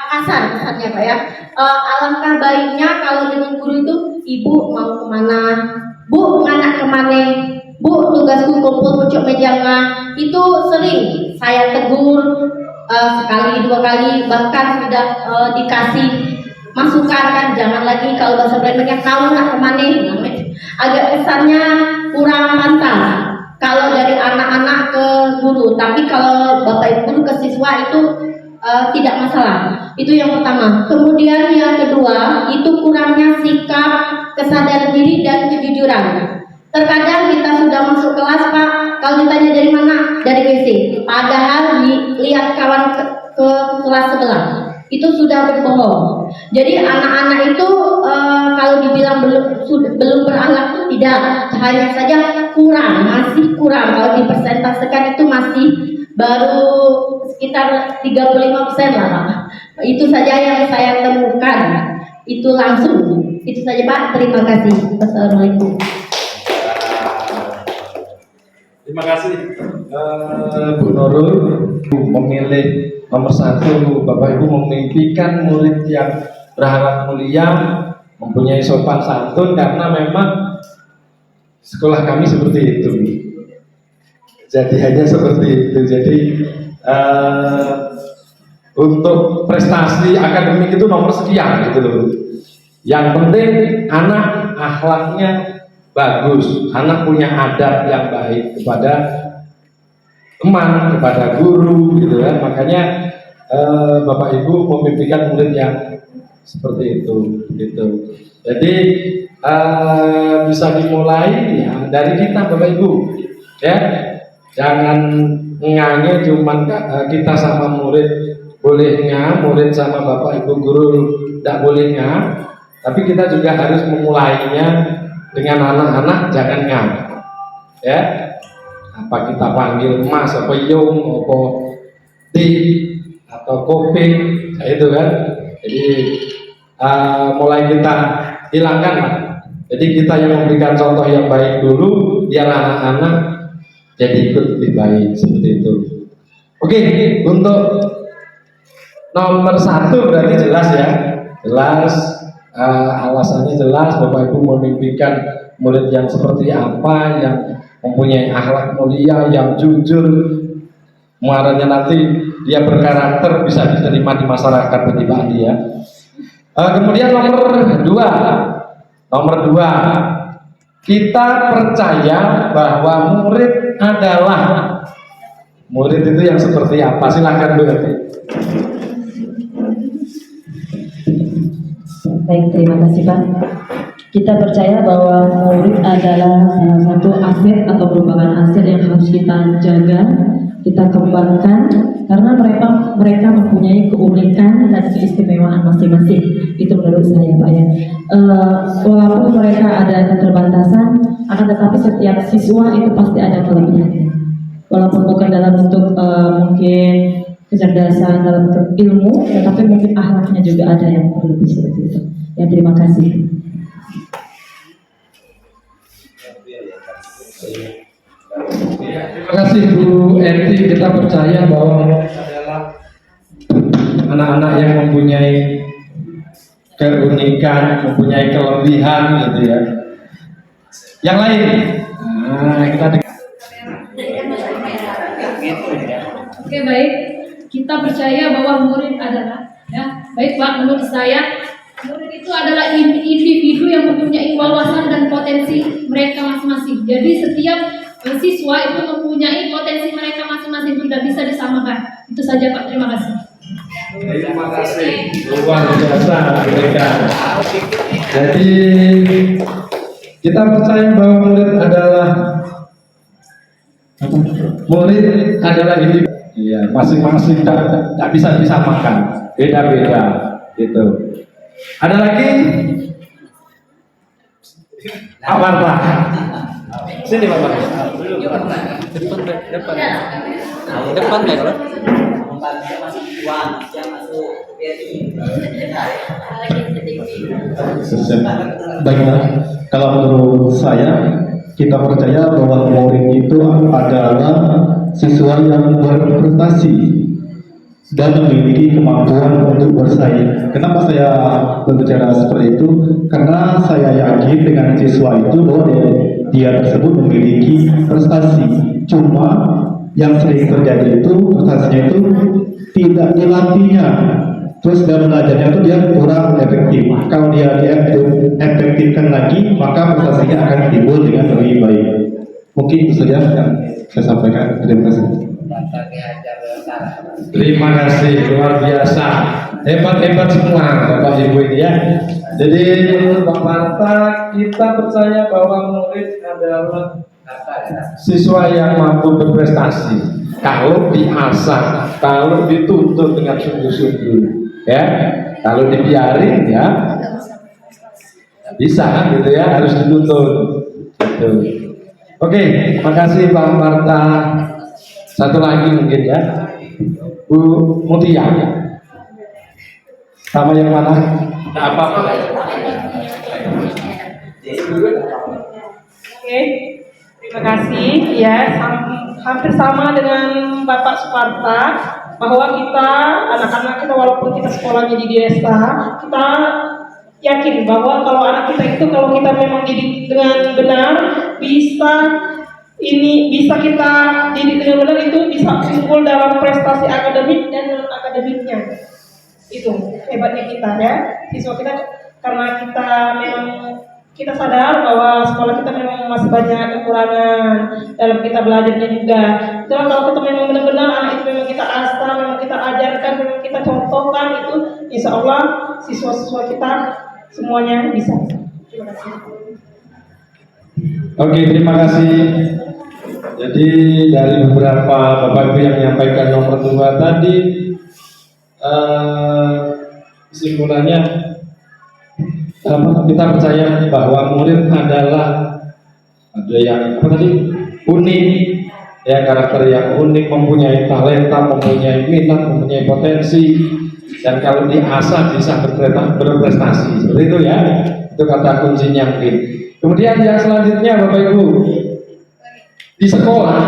kasarnya Pak ya. Alangkah baiknya kalau dengan guru itu, ibu mau kemana, bu nganak kemana, bu tugasku kumpul pucuk meja nga. Itu sering saya tegur sekali dua kali, bahkan sudah dikasih masukan kan, jangan lagi kalau bahasa Belanda kau nak kemana. Agak kesannya kurang pantas kalau dari anak-anak ke guru, tapi kalau bapak ibu guru ke siswa itu tidak masalah. Itu yang pertama. Kemudian yang kedua, itu kurangnya sikap, kesadaran diri dan kejujuran. Terkadang kita sudah masuk kelas, Pak, kalau ditanya dari mana? Dari WC. Padahal lihat kawan ke kelas sebelah. Itu sudah berbohong. Jadi anak-anak itu kalau dibilang belum berakhlak itu tidak, hanya saja kurang, masih kurang. Kalau dipersentasekan itu masih baru sekitar 35% lah, Pak. Itu saja yang saya temukan. Itu langsung. Itu saja, Pak. Terima kasih. Wassalamualaikum. Terima kasih Bu Nurul memilih nomor 1. Bapak Ibu memimpikan murid yang berakhlak mulia, mempunyai sopan santun, karena memang sekolah kami seperti itu. Jadi hanya seperti itu. Jadi untuk prestasi akademik itu nomor sekian gitu loh. Yang penting anak akhlaknya bagus, anak punya adab yang baik kepada teman, kepada guru, gitu kan. Makanya Bapak Ibu memimpikan murid yang seperti itu, gitu. Jadi bisa dimulai ya dari kita, Bapak Ibu, ya. Jangan ngange cuman kita sama murid boleh murid sama Bapak Ibu guru tidak boleh tapi kita juga harus memulainya dengan anak-anak, jangan ya. Apa kita panggil Mas, apa Yung, apa Di, atau Kopi, nah itu kan. Jadi mulai kita hilangkan lah. Jadi kita yang memberikan contoh yang baik dulu, biar anak-anak jadi ikut lebih baik, seperti itu. Oke, untuk nomor 1 berarti jelas ya, jelas. Alasannya jelas, Bapak Ibu memimpikan murid yang seperti apa, yang mempunyai akhlak mulia, yang jujur, muaranya nanti dia berkarakter, bisa diterima di masyarakat pribadi ya. Kemudian nomor 2, kita percaya bahwa murid itu yang seperti apa? Silakan Bu Eti. Baik, terima kasih Pak. Kita percaya bahwa murid adalah salah satu aset atau merupakan aset yang harus kita jaga, kita kembangkan, karena mereka mempunyai keunikan dan keistimewaan masing-masing. Itu menurut saya, Pak ya. Walaupun mereka ada keterbatasan, akan tetapi setiap siswa itu pasti ada kelebihannya. Walaupun bukan dalam bentuk mungkin kecerdasan, dalam bentuk ilmu, tetapi mungkin akhlaknya juga ada yang berlebih seperti itu. Ya, terima kasih. Terima kasih Bu Eti. Kita percaya bahwa adalah anak-anak yang mempunyai keunikan, mempunyai kelebihan gitu ya. Yang lain, kita Oke, baik. Kita percaya bahwa murid adalah, ya, baik Pak, menurut saya murid itu adalah individu yang mempunyai wawasan dan potensi mereka masing-masing. Jadi setiap siswa itu mempunyai potensi mereka masing-masing, tidak bisa disamakan. Itu saja Pak, terima kasih. Terima kasih, luar biasa mereka. Jadi kita percaya bahwa murid adalah individu. Iya, masing-masing tidak bisa disamakan, beda-beda gitu. Ada lagi? Amarta. Sini Bapak. Depan deh. Baiklah, kalau menurut saya, kita percaya bahwa murid itu adalah siswa yang berprestasi dan memiliki kemampuan untuk bersaing. Kenapa saya berbicara seperti itu? Karena saya yakin dengan siswa itu bahwa dia tersebut memiliki prestasi. Cuma yang sering terjadi itu prestasinya itu tidak dilatihnya. Terus dalam belajarnya itu dia kurang efektif. Kalau dia efektifkan lagi, maka prestasinya akan timbul dengan lebih baik. Mungkin itu saja yang saya sampaikan. Terima kasih. Terima kasih, luar biasa, hebat semua Bapak Ibu ini ya. Jadi menurut Pak Marta, kita percaya bahwa murid adalah siswa yang mampu berprestasi kalau diasah, kalau dituntut dengan sungguh-sungguh, ya. Kalau dibiarin ya bisa kan gitu ya, harus dituntut. Gitu. Oke, makasih Pak Marta. Satu lagi mungkin ya, Bu Mutia. Sama yang mana? Tidak apa-apa. Oke, terima kasih ya. Hampir sama dengan Bapak Suparta bahwa kita anak-anak kita walaupun kita sekolahnya di desa, kita yakin bahwa kalau anak kita itu kalau kita memang didik dengan benar bisa kita didik dengan benar itu bisa unggul dalam prestasi akademik dan non akademiknya. Itu hebatnya kita ya, siswa kita, karena kita memang kita sadar bahwa sekolah kita memang masih banyak kekurangan dalam kita belajarnya juga. Itulah kalau kita memang benar-benar anak itu memang kita asah, memang kita ajarkan, memang kita contohkan, itu insya Allah siswa-siswa kita semuanya bisa. Terima kasih. Oke, terima kasih. Jadi dari beberapa Bapak Ibu yang menyampaikan nomor 2 tadi, kesimpulannya kita percaya bahwa murid adalah ada yang unik, ya, karakter yang unik, mempunyai talenta, mempunyai minat, mempunyai potensi, dan kalau diasah bisa berprestasi. Seperti itu ya, itu kata kuncinya mungkin. Kemudian yang selanjutnya Bapak Ibu, di sekolah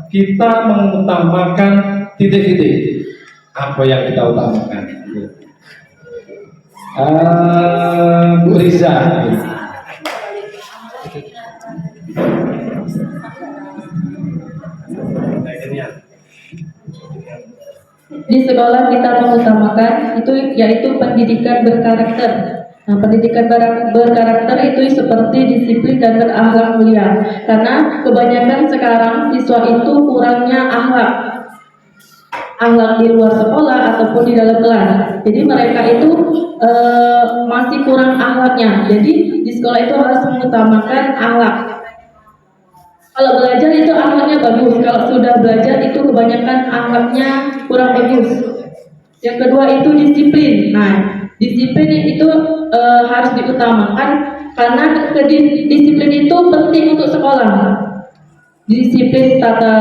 kita mengutamakan titik-titik. Apa yang kita utamakan? Bu Riza. Di sekolah kita mengutamakan itu yaitu pendidikan berkarakter. Nah, pendidikan berkarakter itu seperti disiplin dan berakhlak mulia. Karena kebanyakan sekarang siswa itu kurangnya akhlak di luar sekolah ataupun di dalam kelas. Jadi mereka itu masih kurang akhlaknya. Jadi di sekolah itu harus mengutamakan akhlak. Kalau belajar itu akhlaknya bagus. Kalau sudah belajar itu kebanyakan akhlaknya kurang bagus. Yang kedua itu disiplin. Nah, disiplin itu harus diutamakan karena disiplin itu penting untuk sekolah. Disiplin tata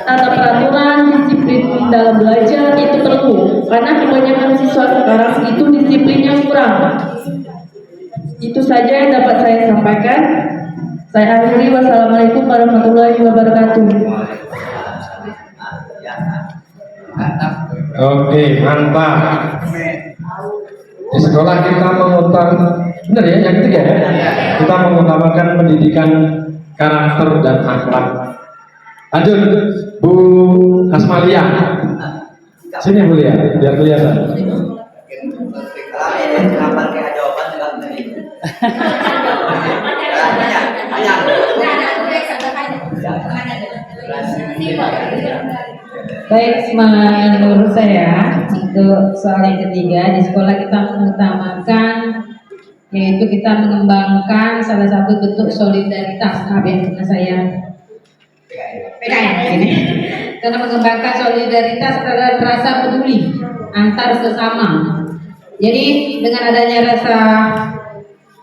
peraturan, disiplin dalam belajar itu perlu. Karena kebanyakan siswa sekarang itu disiplinnya kurang. Itu saja yang dapat saya sampaikan. Saya akhiri, wassalamualaikum warahmatullahi wabarakatuh. Oke, mantap. Di sekolah kita mengutamakan, benar ya, yang ketiga ya, kita mengutamakan pendidikan karakter dan akhlak. Lanjut, Bu Asmalia. Sini Bu Lia, biar kelihatan. Baik, menurut saya untuk soal yang ketiga, di sekolah kita mengutamakan yaitu kita mengembangkan salah satu bentuk solidaritas. Yang saya PKN ini, karena mengembangkan solidaritas adalah rasa peduli antar sesama. Jadi dengan adanya rasa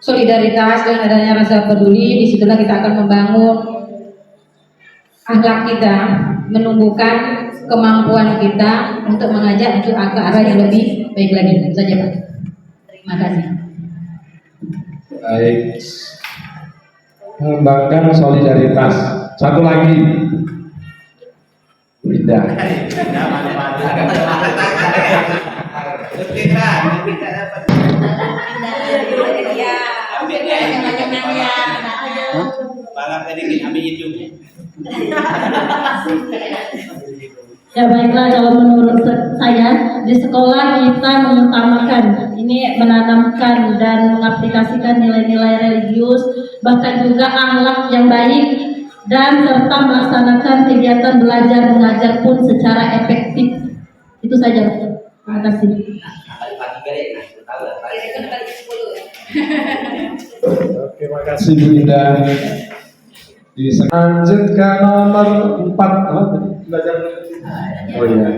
solidaritas, dengan adanya rasa peduli, disitulah kita akan membangun akhlak kita, menumbuhkan kemampuan kita untuk mengajak untuk ke arah yang lebih baik lagi. Itu saja Pak. Terima kasih. Baik. Mengembangkan solidaritas. Satu lagi. Beda. Ya baiklah, kalau menurut saya di sekolah kita mengutamakan ini menanamkan dan mengaplikasikan nilai-nilai religius, bahkan juga akhlak yang baik dan serta melaksanakan kegiatan belajar mengajar pun secara efektif. Itu saja. Terima kasih. Terima kasih Bu Indah. Lanjut ke nomor 4. Apa tadi? Belajar. Oh iya.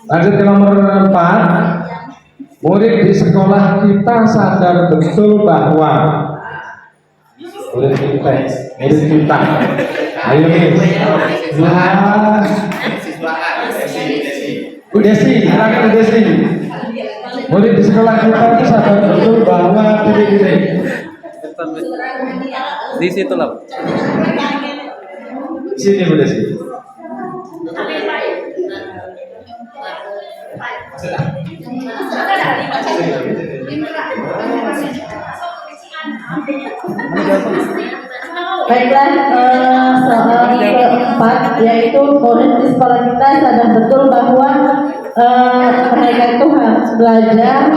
Lanjut ke nomor 4. Murid di sekolah kita sadar betul bahwa murid kita. Ayo nih. Wah. Bu Desi, silakan Bu Desi. Murid di sekolah kita sadar betul bahwa di situ lah. Sini Bu Desi. Baiklah, soal keempat yaitu murid di sekolah kita sadar betul bahwa mereka itu harus belajar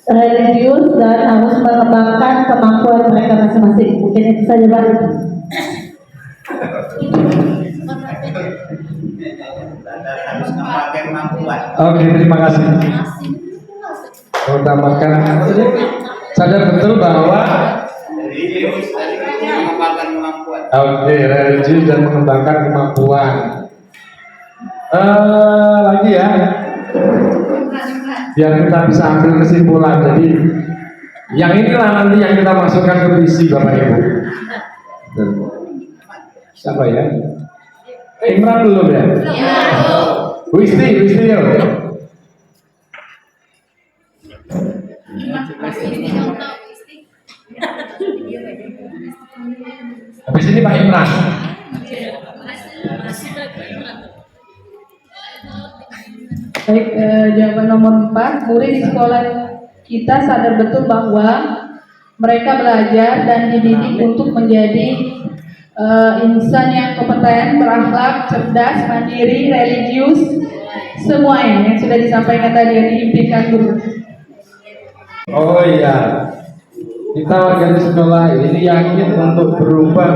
religius dan harus mengembangkan kemampuan mereka masing-masing. Mungkin itu saja, Pak. Harus memakai kemampuan. Oke, terima kasih. Utamakan sadar betul bahwa Religius dan mengembangkan kemampuan. oke, religius dan mengembangkan kemampuan. Lagi ya, biar kita bisa ambil kesimpulan. Jadi, yang inilah nanti yang kita masukkan ke visi Bapak Ibu. Siapa ya? Imran belum ya? Wisti ya. Habis ini Pak Imran. Baik, jawaban nomor 4, murid di sekolah kita sadar betul bahwa mereka belajar dan dididik untuk menjadi insan yang kompeten, berakhlak, cerdas, mandiri, religius, semuanya yang sudah disampaikan tadi yang diimpikan guru. Oh iya, kita warga di sekolah ini yakin untuk berubah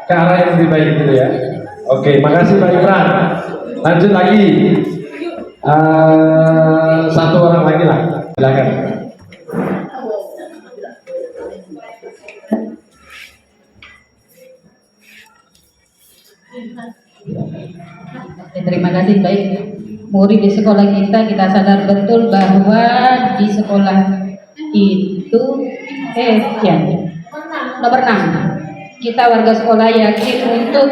ke arah yang lebih baik gitu ya. Oke, makasih Pak Imran. Lanjut lagi. Satu orang lagi lah, silakan. Terima kasih. Baik, murid di sekolah kita sadar betul bahwa di sekolah itu nomor 6, kita warga sekolah yakin untuk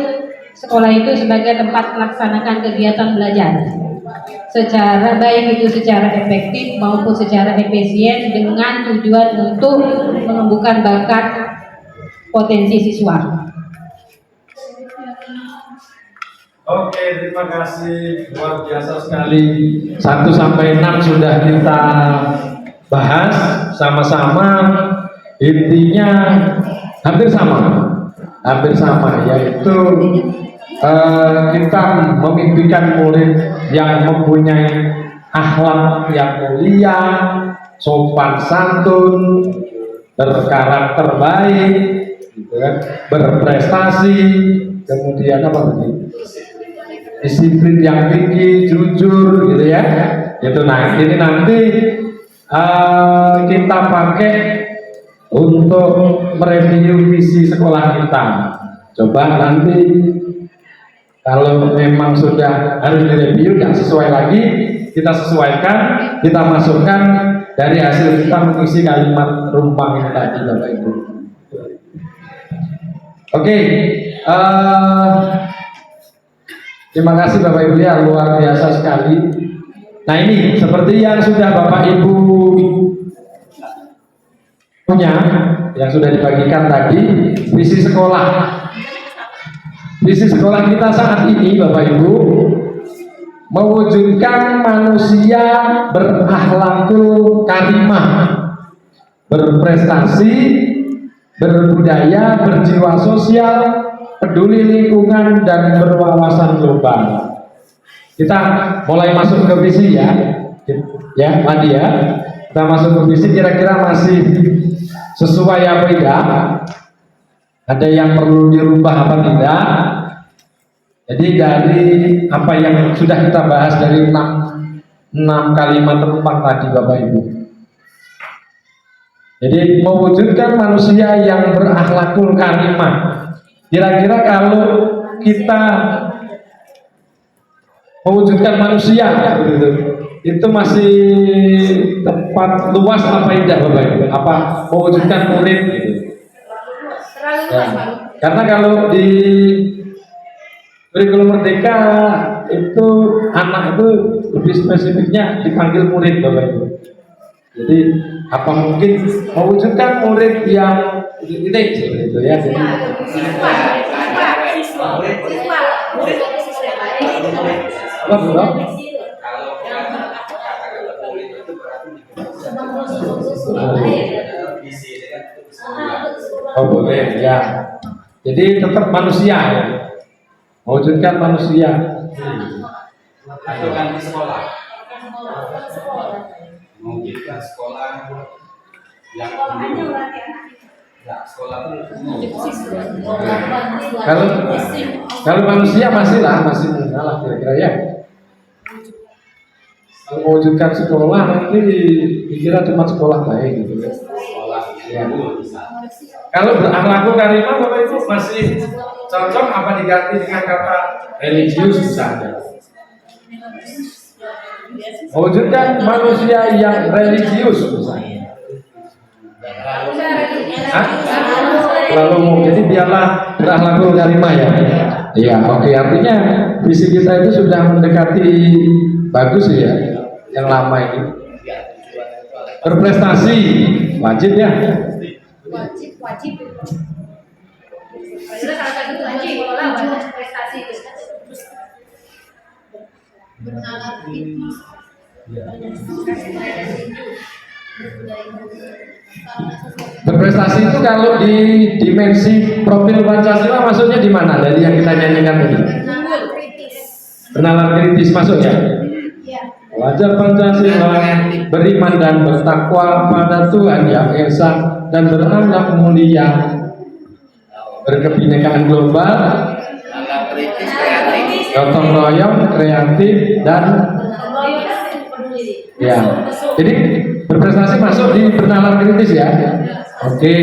sekolah itu sebagai tempat melaksanakan kegiatan belajar secara baik itu secara efektif maupun secara efisien dengan tujuan untuk menumbuhkan bakat potensi siswa. Oke, terima kasih, luar biasa sekali. 1 sampai 6 sudah kita bahas sama-sama. Intinya hampir sama, yaitu kita memimpikan murid yang mempunyai akhlak yang mulia, sopan santun, berkarakter baik, gitu kan, berprestasi, kemudian apa tadi? Disiplin yang tinggi, jujur, gitu ya. Itu nah, ini nanti kita pakai untuk mereview visi sekolah kita. Coba nanti kalau memang sudah harus direview, yang sesuai lagi kita sesuaikan, kita masukkan dari hasil kita mengisi kalimat rumpang ini tadi, Bapak Ibu. Oke, terima kasih Bapak Ibu ya, luar biasa sekali. Nah ini seperti yang sudah Bapak Ibu punya, yang sudah dibagikan tadi, visi sekolah. Visi sekolah kita saat ini Bapak Ibu mewujudkan manusia berakhlakul karimah, berprestasi, berbudaya, berjiwa sosial, peduli lingkungan dan berwawasan global. Kita mulai masuk ke visi ya tadi ya. Kita masuk ke visi, kira-kira masih sesuai apa tidak? ada yang perlu dirubah apa tidak. Jadi dari apa yang sudah kita bahas dari 6 kalimat tentang tadi Bapak Ibu. Jadi mewujudkan manusia yang berakhlakul karimah. Kira-kira kalau kita mewujudkan manusia itu masih tepat luas apa tidak Bapak Ibu? Apa mewujudkan murid gitu? Ya. Karena kalau di kurikulum Merdeka itu anak itu lebih spesifiknya dipanggil murid Bapak Ibu. Jadi apa mungkin mewujudkan murid yang ini seperti itu ya. Jadi apa bro? Oh boleh ya. Jadi tetap manusia ya. Mewujudkan manusia. Atau ganti sekolah. Mewujudkan sekolah yang sekolah kalau manusia masih mengalah kira-kira ya. Kalau mewujudkan sekolah nanti dikira cuma sekolah baik gitu ya. Ya. Kalau berakhlakul karimah Bapak Ibu masih cocok apa diganti dengan kata religius misalnya? Mewujudkan manusia yang religius misalnya. Lalu jadi biarlah berakhlakul karimah ya. Iya, oke. Artinya visi kita itu sudah mendekati bagus ya, yang lama ini. Berprestasi wajib ya. Wajib. Padahal salah satu wajib prestasi itu. Berprestasi itu kalau di dimensi profil Pancasila maksudnya di mana? Dari yang kita nyanyikan tadi. Bernalar kritis masuk ya. Belajar Pancasila, beriman dan bertakwa pada Tuhan yang esa dan berakhlak mulia, berkebinekaan global, gotong royong, kreatif dan ya. Jadi berprestasi masuk di bernalar kritis ya. Oke.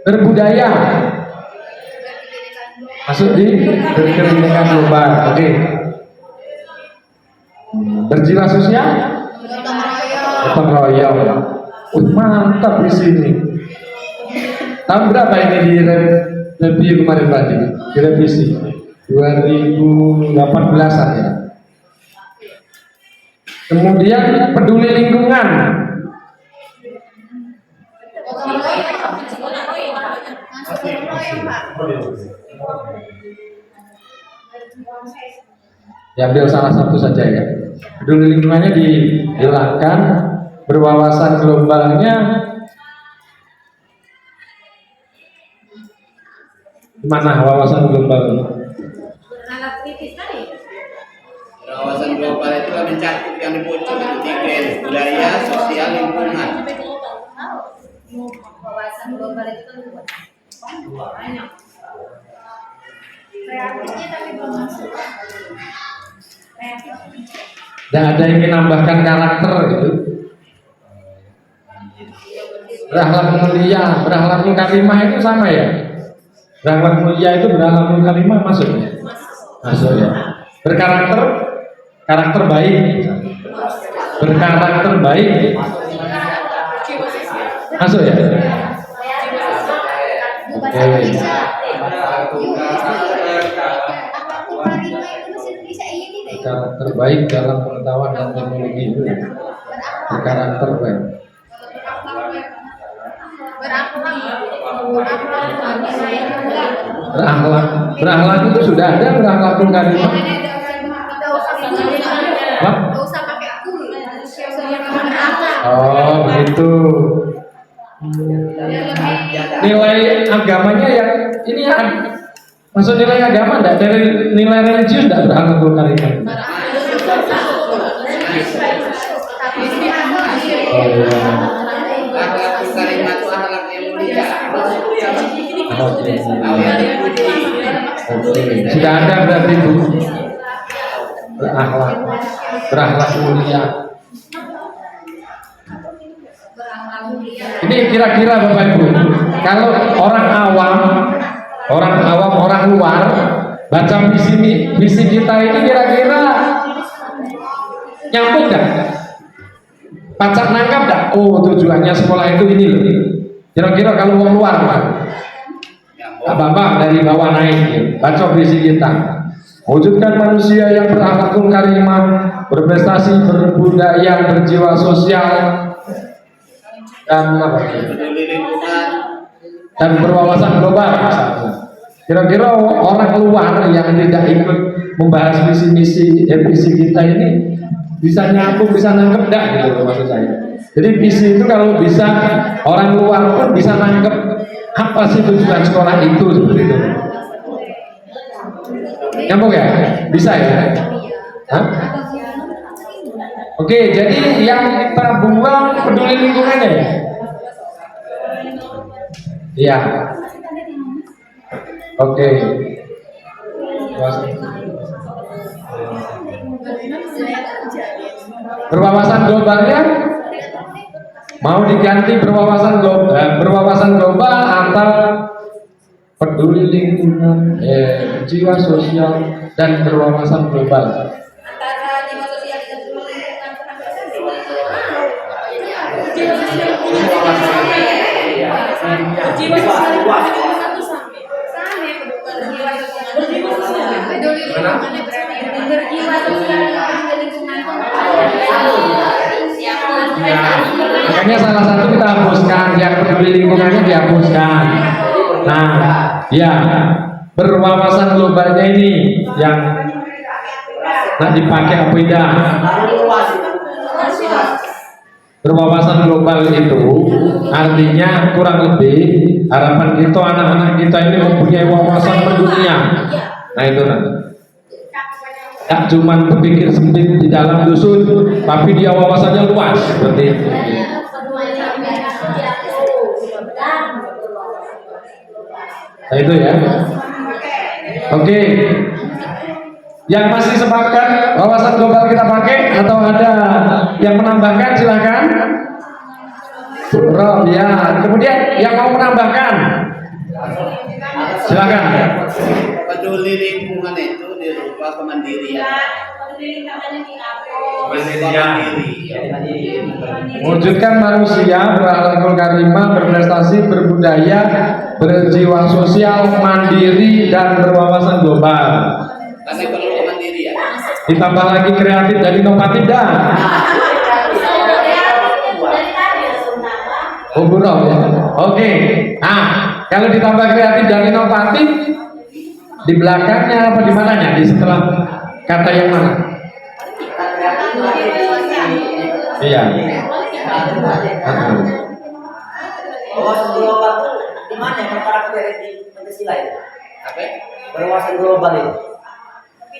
Berbudaya masuk di berkebinekaan global. Oke. Berjiwa sosial, gotong royong. Mantap di sini. Tahun berapa ini di review kemarin tadi? Direvisi 2018an ya. Kemudian peduli lingkungan. Diambil salah satu saja ya. Peduli lingkungannya dihilangkan, berwawasan globalnya mana wawasan global? Wawasan global itu mencakup yang dibutuhkan itu tiga: budaya, sosial, lingkungan. Wawasan global itu kan banyak. Kreatifnya tapi belum masuk. Dan ada yang menambahkan karakter gitu. Berakhlak mulia, berakhlakul karimah itu sama ya. Berakhlak mulia itu berakhlakul karimah masuk ya. Masuk ya. Berkarakter, karakter baik. Berkarakter baik. Masuk ya. Oke. Karakter baik dalam pengetahuan dan teknologi itu berkarakter baik. Berakhlak itu sudah ada berakhlakul karimah. Apa? Oh begitu. Nilai agamanya yang ini ya. Maksud nilai agama enggak, dari nilai religius enggak berakhlakul karimah. Akhlakul karimah itu akhlak yang mulia. Oke. Sudah ada berarti Bu. Berakhlak mulia. Ini kira-kira Bapak Ibu, kalau orang awam, orang luar baca visi kita ini kira-kira nyambung nggak? Pacak nangkap nggak? Oh, tujuannya sekolah itu ini loh. Kira-kira kalau orang luar Pak, Bapak dari bawah naik, baca visi kita. Wujudkan manusia yang berakhlakul karimah, berprestasi, berbudaya, berjiwa sosial, dan apa? Dan berwawasan global. Kira-kira orang luar yang tidak ikut membahas visi kita ini bisa nyambung, bisa nangkep enggak gitu maksud saya. Jadi visi itu kalau bisa orang luar pun bisa nangkep apa sih tujuan sekolah itu seperti itu. Nyambung ya? Bisa ya? Hah? Oke, jadi yang kita buang peduli lingkungannya ya? Iya. Oke. Berwawasan globalnya mau diganti berwawasan global atau peduli lingkungan, jiwa sosial dan berwawasan global. Makanya salah satu kita hapuskan, yang peduli lingkungannya dihapuskan. Nah, ya berwawasan globalnya ini yang dipakai apa tidak? Berwawasan global itu artinya kurang lebih harapan kita anak-anak kita ini mempunyai wawasan mendunia. Nah itu nanti. Tak cuma berpikir sempit di dalam dusun, tapi dia wawasannya luas seperti itu. Nah itu ya. Oke. Yang masih sepakat wawasan global kita pakai atau ada yang menambahkan silakan. Rob ya. Kemudian yang mau menambahkan silakan. Peduli lingkungan itu dirubah kemandirian. Wujudkan manusia berakhlakul karimah, berprestasi, berbudaya, berjiwa sosial, mandiri dan berwawasan global. Karena perlu kemandirian. Ditambah lagi kreatif dan inovatif dah. Oh buruk ya. Oke. Nah, kalau ditambah kreatif dan inovatif di belakangnya apa di mananya? Di setelah kata yang mana? Iya. Berwawasan global itu di mana karakter di Pancasila itu? Apa? Berwawasan global itu.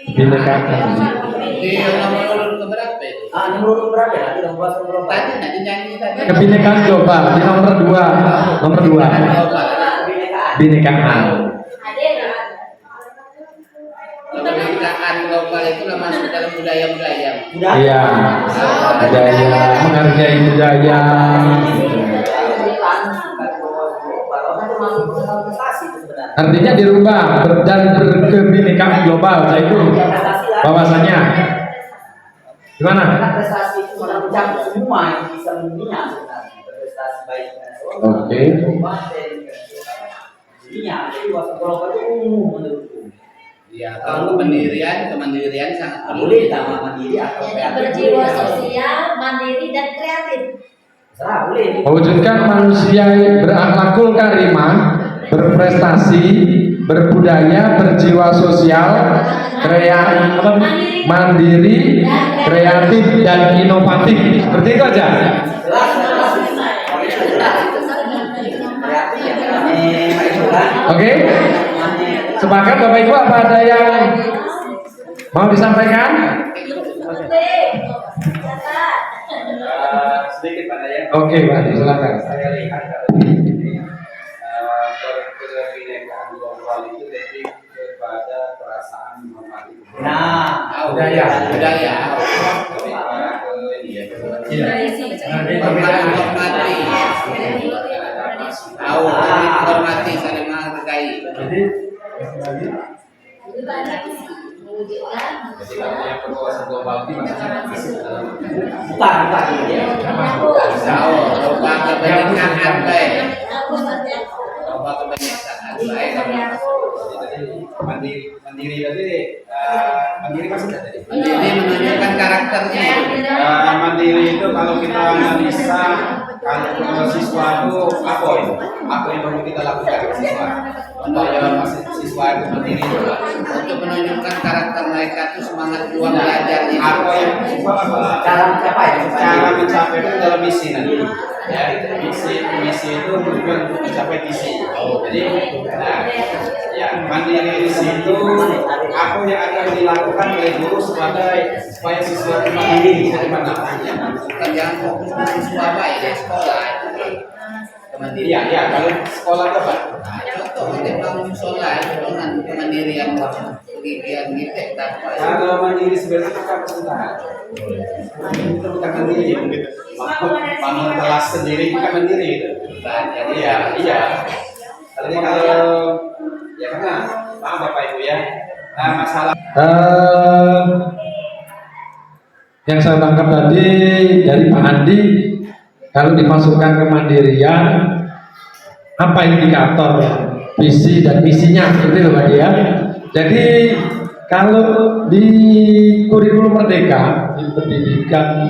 Bindekakan. Di nomor keberapa itu? Nomor berapa ya? Di berwawasan global. Tadi nanti nyanyi tadi. Kebinekaan global di nomor 2. Nomor 2. Binekaan. Kebinekaan global itu masuk dalam budaya-budaya. Iya. Budaya, menghargai budaya. Artinya dirubah dan berkebinekaan global, nah itu bahwasanya gimana? Prestasi itu mencakup semua yang bisa dunia sebenarnya. Prestasi baik Oke. dunia, jadi wawasan global itu umum menurutku. Ya, kalau kemandirian sangat perlu. Boleh ditambah mandiri atau kreatif. Berjiwa sosial, mandiri dan kreatif. Mewujudkan manusia berakhlakul karimah, berprestasi, berbudaya, berjiwa sosial, mandiri, kreatif dan inovatif. Seperti itu aja. Oke? Sepakat Bapak Ibu, apa ada yang mau disampaikan? Sedikit Pak ya. Oke Pak, silakan. Saya lihat berkebinekaan awal itu lebih kepada perasaan menghormati. Nah, budaya. Menghormati. Tahu, menghormati, saling menghargai. Jadi kalau yang berwawasan global itu maksudnya bukan. Tahu, coba kebanyakan baik. Coba kebanyakan baik. mandiri tadi mandiri maksudnya tadi. Mandiri menunjukkan karakternya. Mandiri itu kalau kita analisa kalau siswa itu apa yang perlu kita lakukan ke siswa? Siswa itu mandiri itu Untuk menunjukkan karakter mereka itu semangat juang belajar. apa yang siswa apa? Cara mencapai itu dalam misi nanti. Ya, misi itu tujuan untuk mencapai visi. Jadi, ya mandiri di situ apa yang akan dilakukan oleh guru supaya siswa itu mandiri dari mana? Jangan fokus ke siswa baik ya sekolah. Kemandirian. Iya, kalau sekolah itu apa? Contoh kita bangun sekolah dengan kemandirian kegiatan kita tanpa. Kalau mandiri sebenarnya bukan kesulitan. Itu bukan mandiri. Bangun kelas sendiri bukan mandiri itu. Jadi iya. Jadi kalau ya karena paham Bapak Ibu ya. Nah, masalah Yang saya tangkap tadi dari Pak Andi, kalau dimasukkan kemandirian, apa indikator visi dan misinya, itu loh Pak ya. Jadi kalau di kurikulum Merdeka, di pendidikan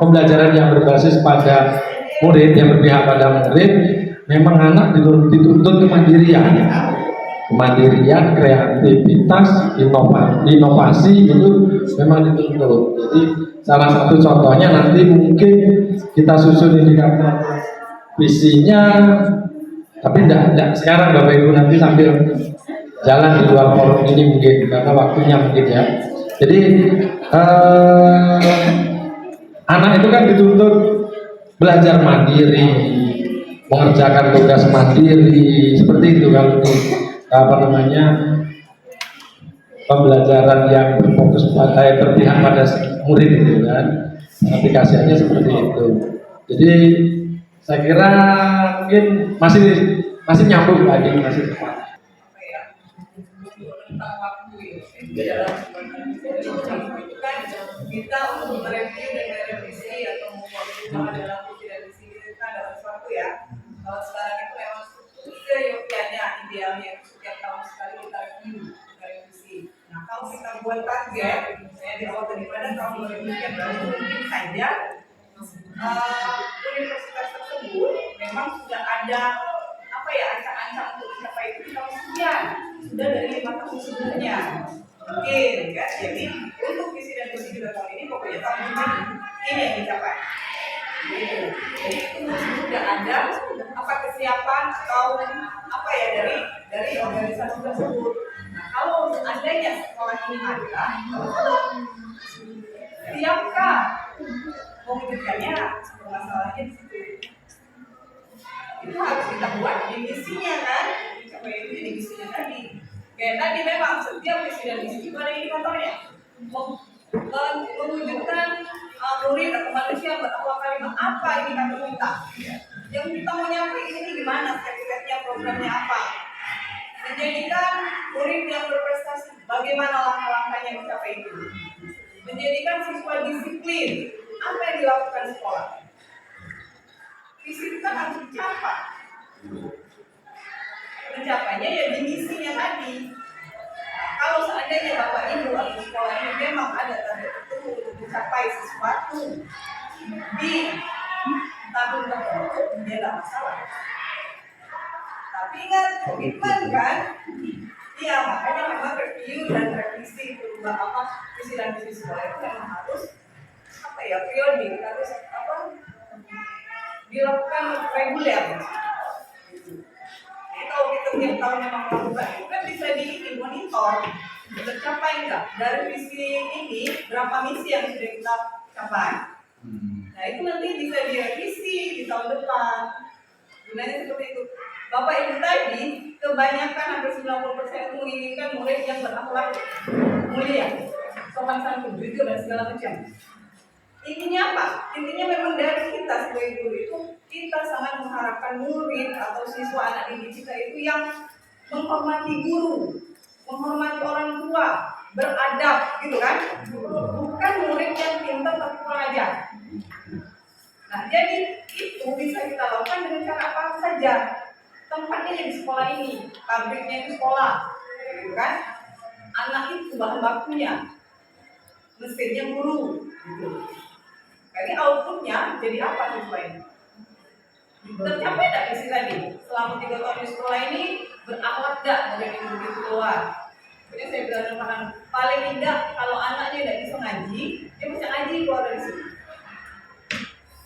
pembelajaran yang berbasis pada murid, yang berpihak pada murid, memang anak dituntut kemandirian, kreativitas, inovasi itu memang dituntut. Jadi salah satu contohnya nanti mungkin kita susun indikator visinya, tapi tidak sekarang Bapak Ibu, nanti sambil jalan di luar forum ini mungkin karena waktunya mungkin ya. Jadi anak itu kan dituntut belajar mandiri, mengerjakan tugas mandiri, seperti itu kalau di pembelajaran yang berfokus pada berpihak pada murid itu kan, aplikasinya seperti itu. Jadi saya kira mungkin masih nyambung lagi, masih tepat. Kita untuk mereview dan merevisi atau membuat dalam visi dan misi itu kan dalam sesuatu ya. Kalau sekarang itu memang seyogyanya idealnya setiap tahun sekali kita revisi. Nah kalau kita buat target, misalnya di awal daripada tahun 2023 mungkin saja universitas tersebut memang sudah ada ancang-ancang untuk mencapai itu tahun sekian, sudah dari 5 tahun sebelumnya. Mungkin kan, jadi untuk visi dan misi kita tahun ini pokoknya tahun ini yang dicapai. Jadi itu sudah ada kesiapan atau dari organisasi tersebut. Nah kalau seandainya sekolah ini ada, siapkah mewujudkannya? Masalahnya di situ. Itu harus kita buat di misinya kan, dicapai itu di misinya tadi. Kayak tadi memang setiap visi dan misi itu ada indikatornya. Mewujudkan murid atau manusia berakhlak karimah, apa indikator kita? Yang kita mau nyampe ini gimana? Step-stepnya, programnya apa? Menjadikan murid yang berprestasi, bagaimana langkah-langkahnya mencapai itu? Menjadikan siswa disiplin, apa yang dilakukan sekolah? Visi kita harus dicapai. Mencapainya ya di misinya tadi. Kalau seandainya Bapak Ibu atau sekolah ini memang ada target tertentu untuk mencapai sesuatu di tahun tertentu, tidak masalah. Tapi ingat komitmen kan? Iya, makanya memang review dan revisi visi dan misi sekolah itu memang harus periodik, harus dilakukan reguler. Jadi kalau kita tiap tahun memang melakukan itu kan bisa dimonitor tercapai enggak dari visi ini, berapa misi yang sudah kita capai. Nah itu nanti bisa direvisi di tahun depan. Gunanya seperti itu. Bapak Ibu tadi kebanyakan hampir 90% menginginkan murid yang berakhlak mulia, sopan santun, jujur dan segala macam. Intinya apa? Intinya memang dari kita sebagai guru itu kita sangat mengharapkan murid atau siswa anak didik kita itu yang menghormati guru, menghormati orang tua, beradab, gitu kan? Bukan murid yang pintar tapi kurang ajar. Nah, jadi itu bisa kita lakukan dengan cara apa saja. Tempatnya di sekolah ini, pabriknya di sekolah, gitu kan? Anak itu bahan bakunya, mesinnya guru, gitu. Jadi outputnya jadi apa siswa ini? Tercapai tidak misi tadi? Selama 3 tahun di sekolah ini berakhlak tidak murid itu begitu keluar. Jadi saya bilang paling tidak kalau anaknya tidak bisa ngaji, dia bisa ngaji keluar dari sini.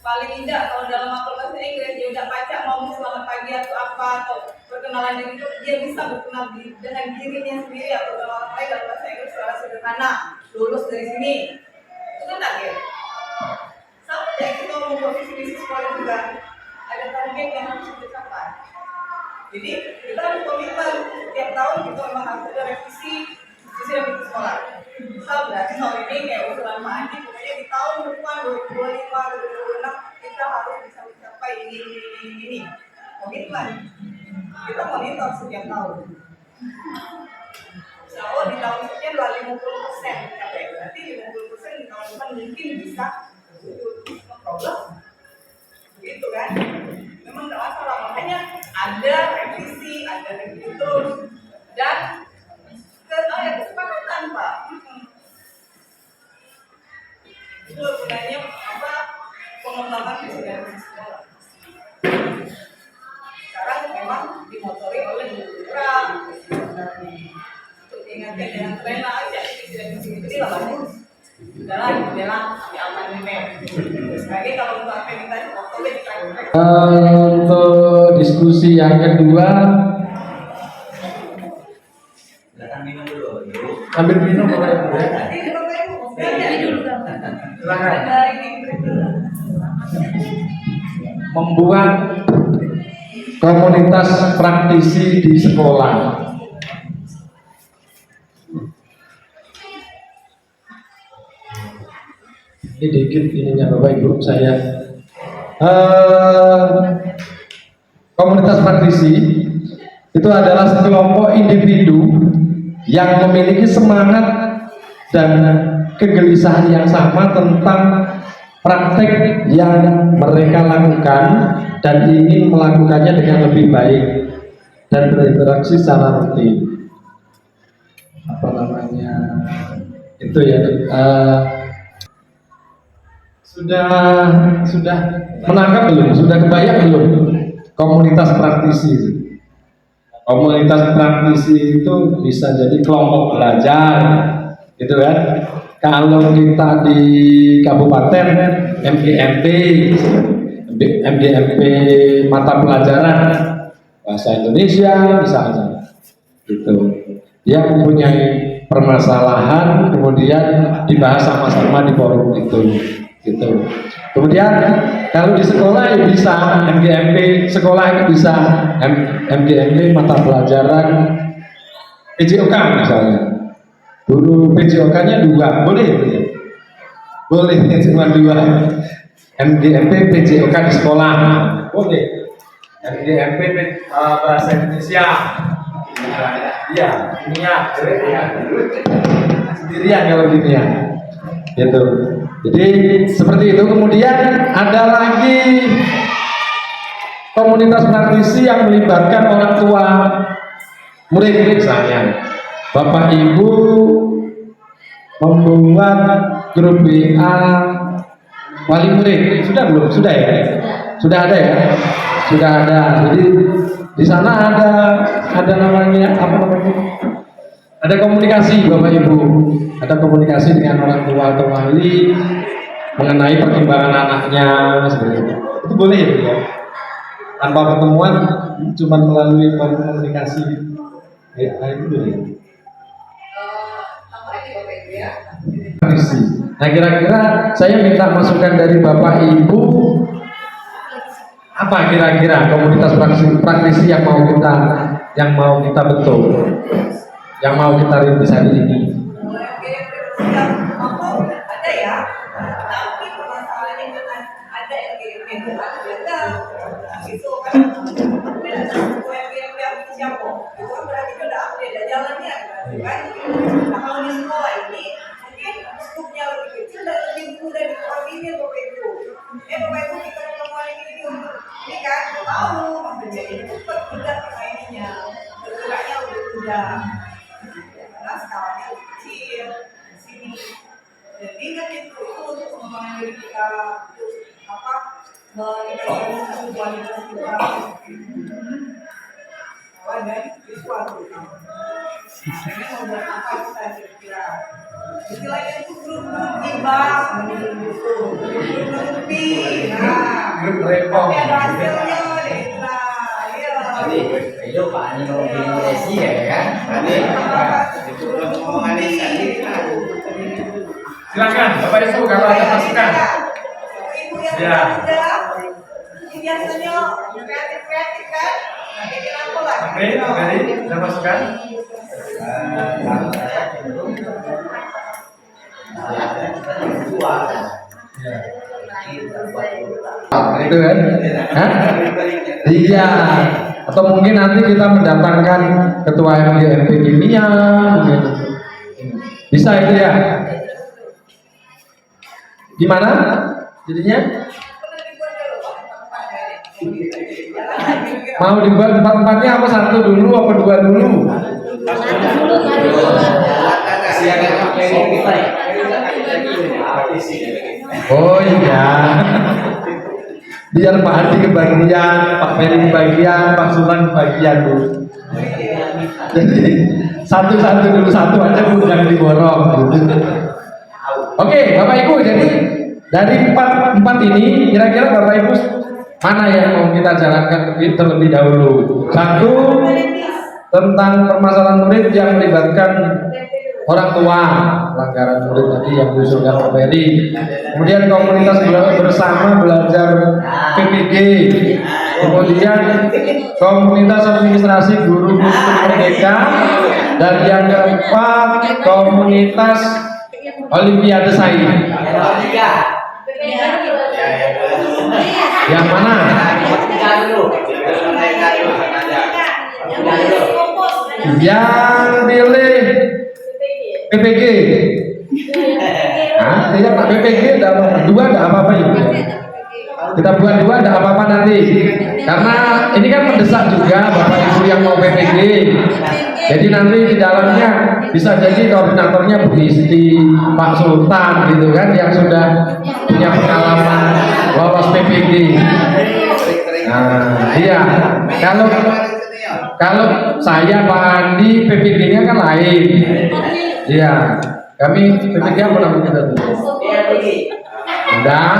Paling tidak kalau dalam mata bahasa Inggris dia udah baca ngomong selamat pagi atau apa atau perkenalan diri itu dia bisa berkenal dengan dirinya sendiri atau dengan orang lain dalam bahasa Inggris secara sederhana, lulus dari sini. Itu kan target. Sama ya kita membuat visi sekolah juga ada target yang harus kita capai. Jadi kita harus komitmen setiap tahun kita memang harus ada revisi sekolah. Misal berarti tahun ini kayak usulan Pak Andi, pokoknya di tahun depan 2025, 2026 kita harus bisa mencapai ini. Komitmen. Kita monitor setiap tahun. So, di tahun sekian 50% mencapai. Berarti 50% di tahun depan mungkin bisa problem. Begitu kan? Memang tidak masalah. Makanya ada revisi, ada review terus dan kesepakatan Pak. Itu gunanya apa? Pengembangan visi sekolah. Sekarang memang dimotori oleh program. Untuk ingatkan dengan rela aja visi itu tidak bagus. Dalam di amandemen. Sebagai kalau untuk akreditasi untuk diskusi yang kedua, ambil minum Bapak Ibu ya. Membuat komunitas praktisi di sekolah. Ini dikit ininya Bapak Ibu saya. Komunitas praktisi itu adalah sekelompok individu yang memiliki semangat dan kegelisahan yang sama tentang praktek yang mereka lakukan dan ingin melakukannya dengan lebih baik dan berinteraksi secara rutin. Apa namanya? Itu ya. Sudah menangkap belum? Sudah kebayang belum komunitas praktisi? Komunitas praktisi itu bisa jadi kelompok belajar, gitu kan? Kalau kita di kabupaten MGMP mata pelajaran bahasa Indonesia misalnya, gitu. Dia mempunyai permasalahan, kemudian dibahas sama-sama di forum itu. Gitu. Kemudian kalau di sekolah ya bisa MGMP sekolah itu bisa MGMP mata pelajaran PJOK misalnya. Guru PJOK-nya 2, boleh ya? Boleh cuma 2. MGMP PJOK di sekolah boleh. MGMP bahasa Indonesia. Iya, kimia. Sendirian kalau kimia. Gitu. Jadi seperti itu. Kemudian ada lagi komunitas praktisi yang melibatkan orang tua murid misalnya. Bapak Ibu membuat grup WA wali murid. Sudah belum? Sudah ya? Sudah ada ya? Sudah ada. Jadi di sana ada namanya apa namanya? Ada komunikasi Bapak Ibu, ada komunikasi dengan orang tua atau wali mengenai perkembangan anaknya seperti itu. Itu boleh ya, Bu ya? Tanpa pertemuan, cuma melalui komunikasi itu boleh. Nah kira-kira saya minta masukan dari Bapak Ibu Apa kira-kira komunitas praktisi yang mau kita bentuk, yang mau kita rintis hari ini? Ada ya, tapi permasalahannya kan ada yang ada itu kan yang siapa itu kan berarti udah update ada jalannya kan. Nah kalau di sekolah ini mungkin skupnya lebih kecil dan lebih mudah dikoordinir bapak ibu. Bapak ibu kita ngomong ini untuk ini kan tahu maksudnya ini cepat mudah mainnya bergeraknya udah mudah karena skalanya lebih kecil di sini. Jadi kan itu untuk pengembangan diri kita apa meningkatkan kualitas kita dan sesuatu. Ini membuat apa kita kira-kira? Istilahnya itu grup-grup ibas, grup-grup Grup repot. tapi ada hasilnya deh. Tadi itu Pak Nino Indonesia ya. Tadi itu omongan ini kan. Silakan Bapak Ibu kalau ada masukan. Ibu yang Ya. muda, ini biasanya kreatif kan? Nah, bikin apa lah? Oke, dari ada masukan? Itu kan? Hah? Iya. Atau mungkin nanti kita mendatangkan ketua MGMP kimia, mungkin. Bisa itu ya? Gimana? Jadinya? Mau dibuat empat-empatnya apa satu dulu apa dua dulu? Oh iya. Biar Pak Hadi kebagian, Pak Ferry kebagian, Pak Sulan kebagian dulu. Jadi satu-satu dulu, satu aja Bu, jangan diborong gitu. Oke, Bapak Ibu, jadi dari empat ini kira-kira Bapak Ibu mana yang mau kita jalankan terlebih dahulu? Satu, tentang permasalahan murid yang melibatkan orang tua, pelanggaran murid tadi yang diusulkan Pak Ferry. Kemudian komunitas bersama belajar PPG. Kemudian komunitas administrasi guru merdeka. Dan yang keempat komunitas Olimpiade Sains. Yang mana? Yang pilih PPG. Nah, tidak Pak PPG dua ada apa-apa ya? Kita buat dua ada apa-apa nanti. Karena ini kan mendesak juga Bapak Ibu yang mau PPG. Jadi nanti di dalamnya bisa jadi koordinatornya Bu Isti, Pak Sultan gitu kan yang sudah punya pengalaman lolos PPG. Nah, iya. Kalau saya Pak Andi PPG-nya kan lain. Iya. Kami PPG apa namanya kita tuh? Udah.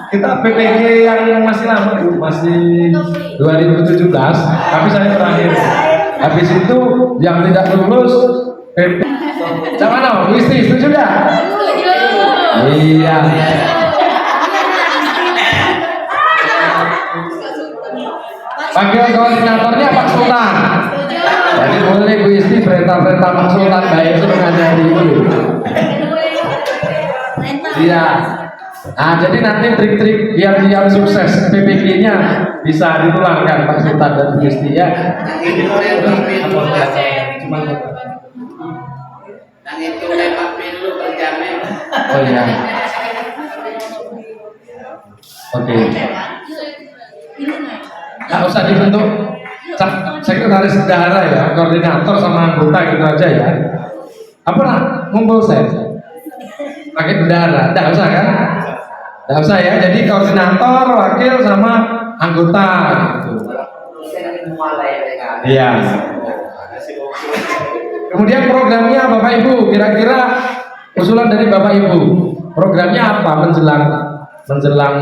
Kita PPG yang masih lama Bu, masih 2017. Tapi saya terakhir. Habis itu yang tidak lulus PP. Sama no, Bu Isti, setuju nggak? Iya. Panggil koordinatornya Pak Sultan. Jadi boleh Bu Isti perintah-perintah Pak Sultan baik itu mengajari dulu. Iya. Nah, jadi nanti trik-trik biar dia sukses PPG-nya bisa ditularkan Pak Sultan dan Bu Isti ya. Yang itu lewat pilu berjamnya. Oh iya. Oke. Nggak usah dibentuk sekretaris bendahara ya, koordinator sama anggota gitu aja ya. Apa lah, ngumpul saya pakai bendahara, nggak usah kan? Nggak usah ya. Jadi koordinator, wakil sama anggota. Gitu. Iya. Kemudian programnya Bapak Ibu, kira-kira usulan dari Bapak Ibu, programnya apa menjelang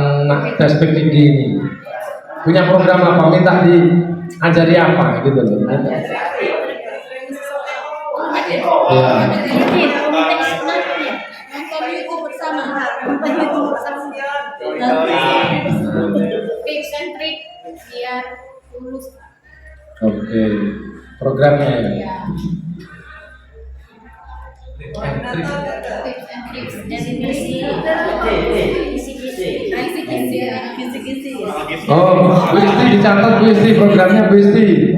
tes PPG ini? Punya program apa? Minta diajari apa gitu loh. Nonton YouTube bersama. Oke, programnya ya. Oh, Bu Isti dicatat, Bu Isti, programnya Bu Isti.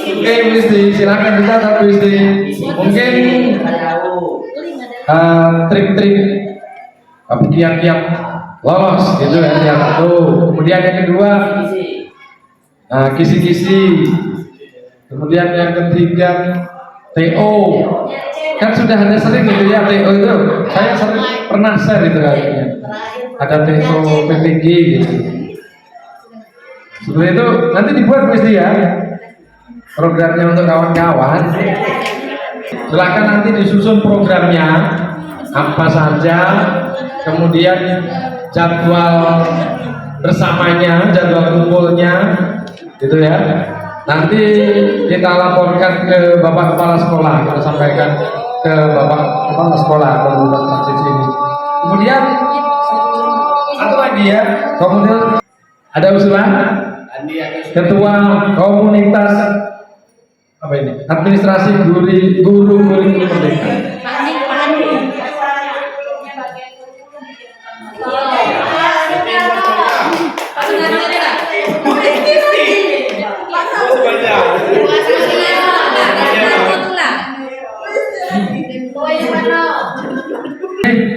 Oke, Bu Isti, silakan dicatat Bu Isti. Mungkin trik-trik kiat-kiat lolos gitu ya, yang satu. Kemudian yang kedua, kisi-kisi. Kemudian yang ketiga, TO. Kan sudah ada sering gitu ya TO itu. Saya sering pernah share itu kayaknya. Ada TO PPG gitu. Setelah itu nanti dibuat pasti ya programnya untuk kawan-kawan. Silakan nanti disusun programnya apa saja, kemudian jadwal bersamanya, jadwal kumpulnya, gitu ya. Nanti kita laporkan ke Bapak Kepala Sekolah, kita sampaikan ke Bapak Kepala Sekolah komunitas praktisi ini. Kemudian satu lagi ya, kemudian ada usulan Ketua Komunitas apa ini? Administrasi Guru Merdeka.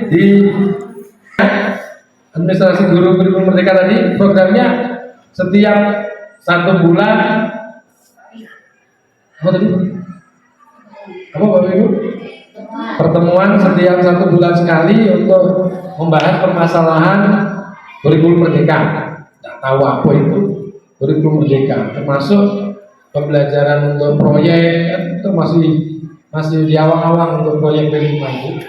Di administrasi guru merdeka tadi programnya setiap 1 bulan apa tadi? Apa Bapak Ibu? Pertemuan setiap 1 bulan sekali untuk membahas permasalahan kurikulum merdeka. Tidak tahu apa itu kurikulum merdeka, termasuk pembelajaran untuk proyek itu masih di awal-awal untuk proyek P5 itu.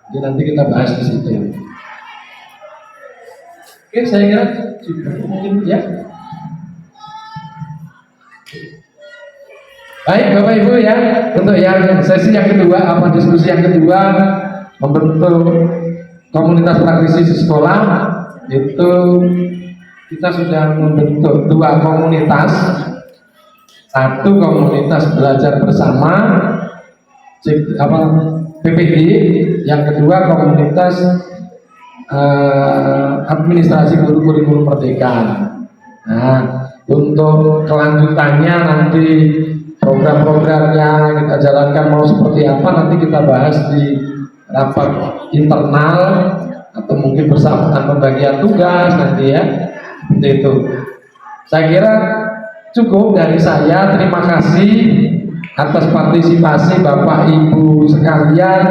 Jadi nanti kita bahas di situ. Oke, saya kira sudah mungkin ya. Baik Bapak Ibu ya, untuk yang sesi yang kedua, diskusi yang kedua membentuk komunitas praktisi di sekolah, itu kita sudah membentuk 2 komunitas. Satu komunitas belajar bersama PPG, yang kedua komunitas administrasi guru kurikulum merdeka. Nah, untuk kelanjutannya nanti program-programnya kita jalankan mau seperti apa nanti kita bahas di rapat internal atau mungkin bersamaan pembagian tugas nanti ya. Seperti itu. Saya kira cukup dari saya. Terima kasih atas partisipasi Bapak Ibu sekalian.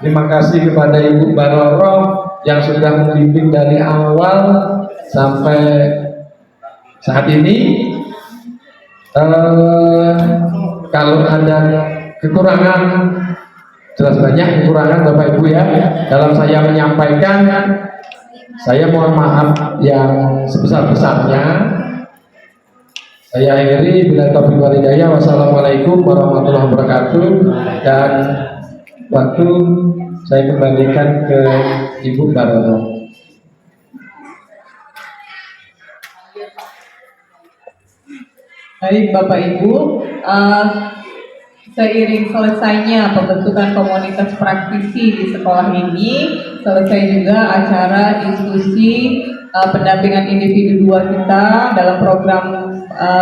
Terima kasih kepada Ibu Baroro yang sudah membimbing dari awal sampai saat ini. Kalau ada kekurangan, jelas banyak kekurangan Bapak Ibu ya dalam saya menyampaikan. Saya mohon maaf yang sebesar-besarnya. Saya akhiri, bila taufiq wal hidayah. Wassalamualaikum warahmatullahi wabarakatuh. Dan waktu saya kembalikan ke Ibu Barono. Baik Bapak Ibu, seiring selesainya pembentukan komunitas praktisi di sekolah ini, selesai juga acara diskusi pendampingan individu 2 kita dalam program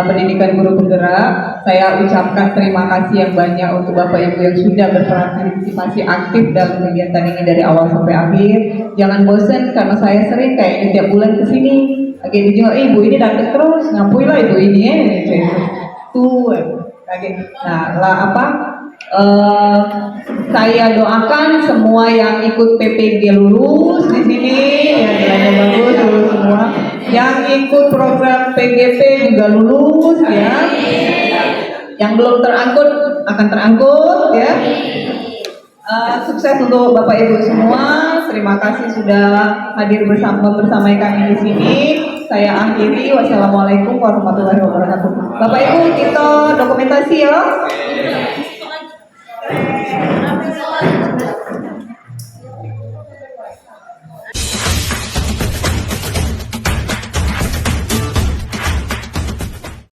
pendidikan guru penggerak. Saya ucapkan terima kasih yang banyak untuk Bapak Ibu yang sudah berpartisipasi aktif dalam kegiatan ini dari awal sampai akhir. Jangan bosan karena saya sering kayak tiap bulan kesini. Kayak dijual, ibu ini datang terus, ngapain lah ibu ini ya, tuh, kayak. Nah, saya doakan semua yang ikut PPG lulus di sini, ya nilainya bagus, lulus semua. Yang ikut program PGP juga lulus, ya. Yang belum terangkut akan terangkut, ya. Sukses untuk Bapak Ibu semua. Terima kasih sudah hadir bersama kami di sini. Saya akhiri. Wassalamualaikum warahmatullahi wabarakatuh. Bapak Ibu, kita dokumentasi ya.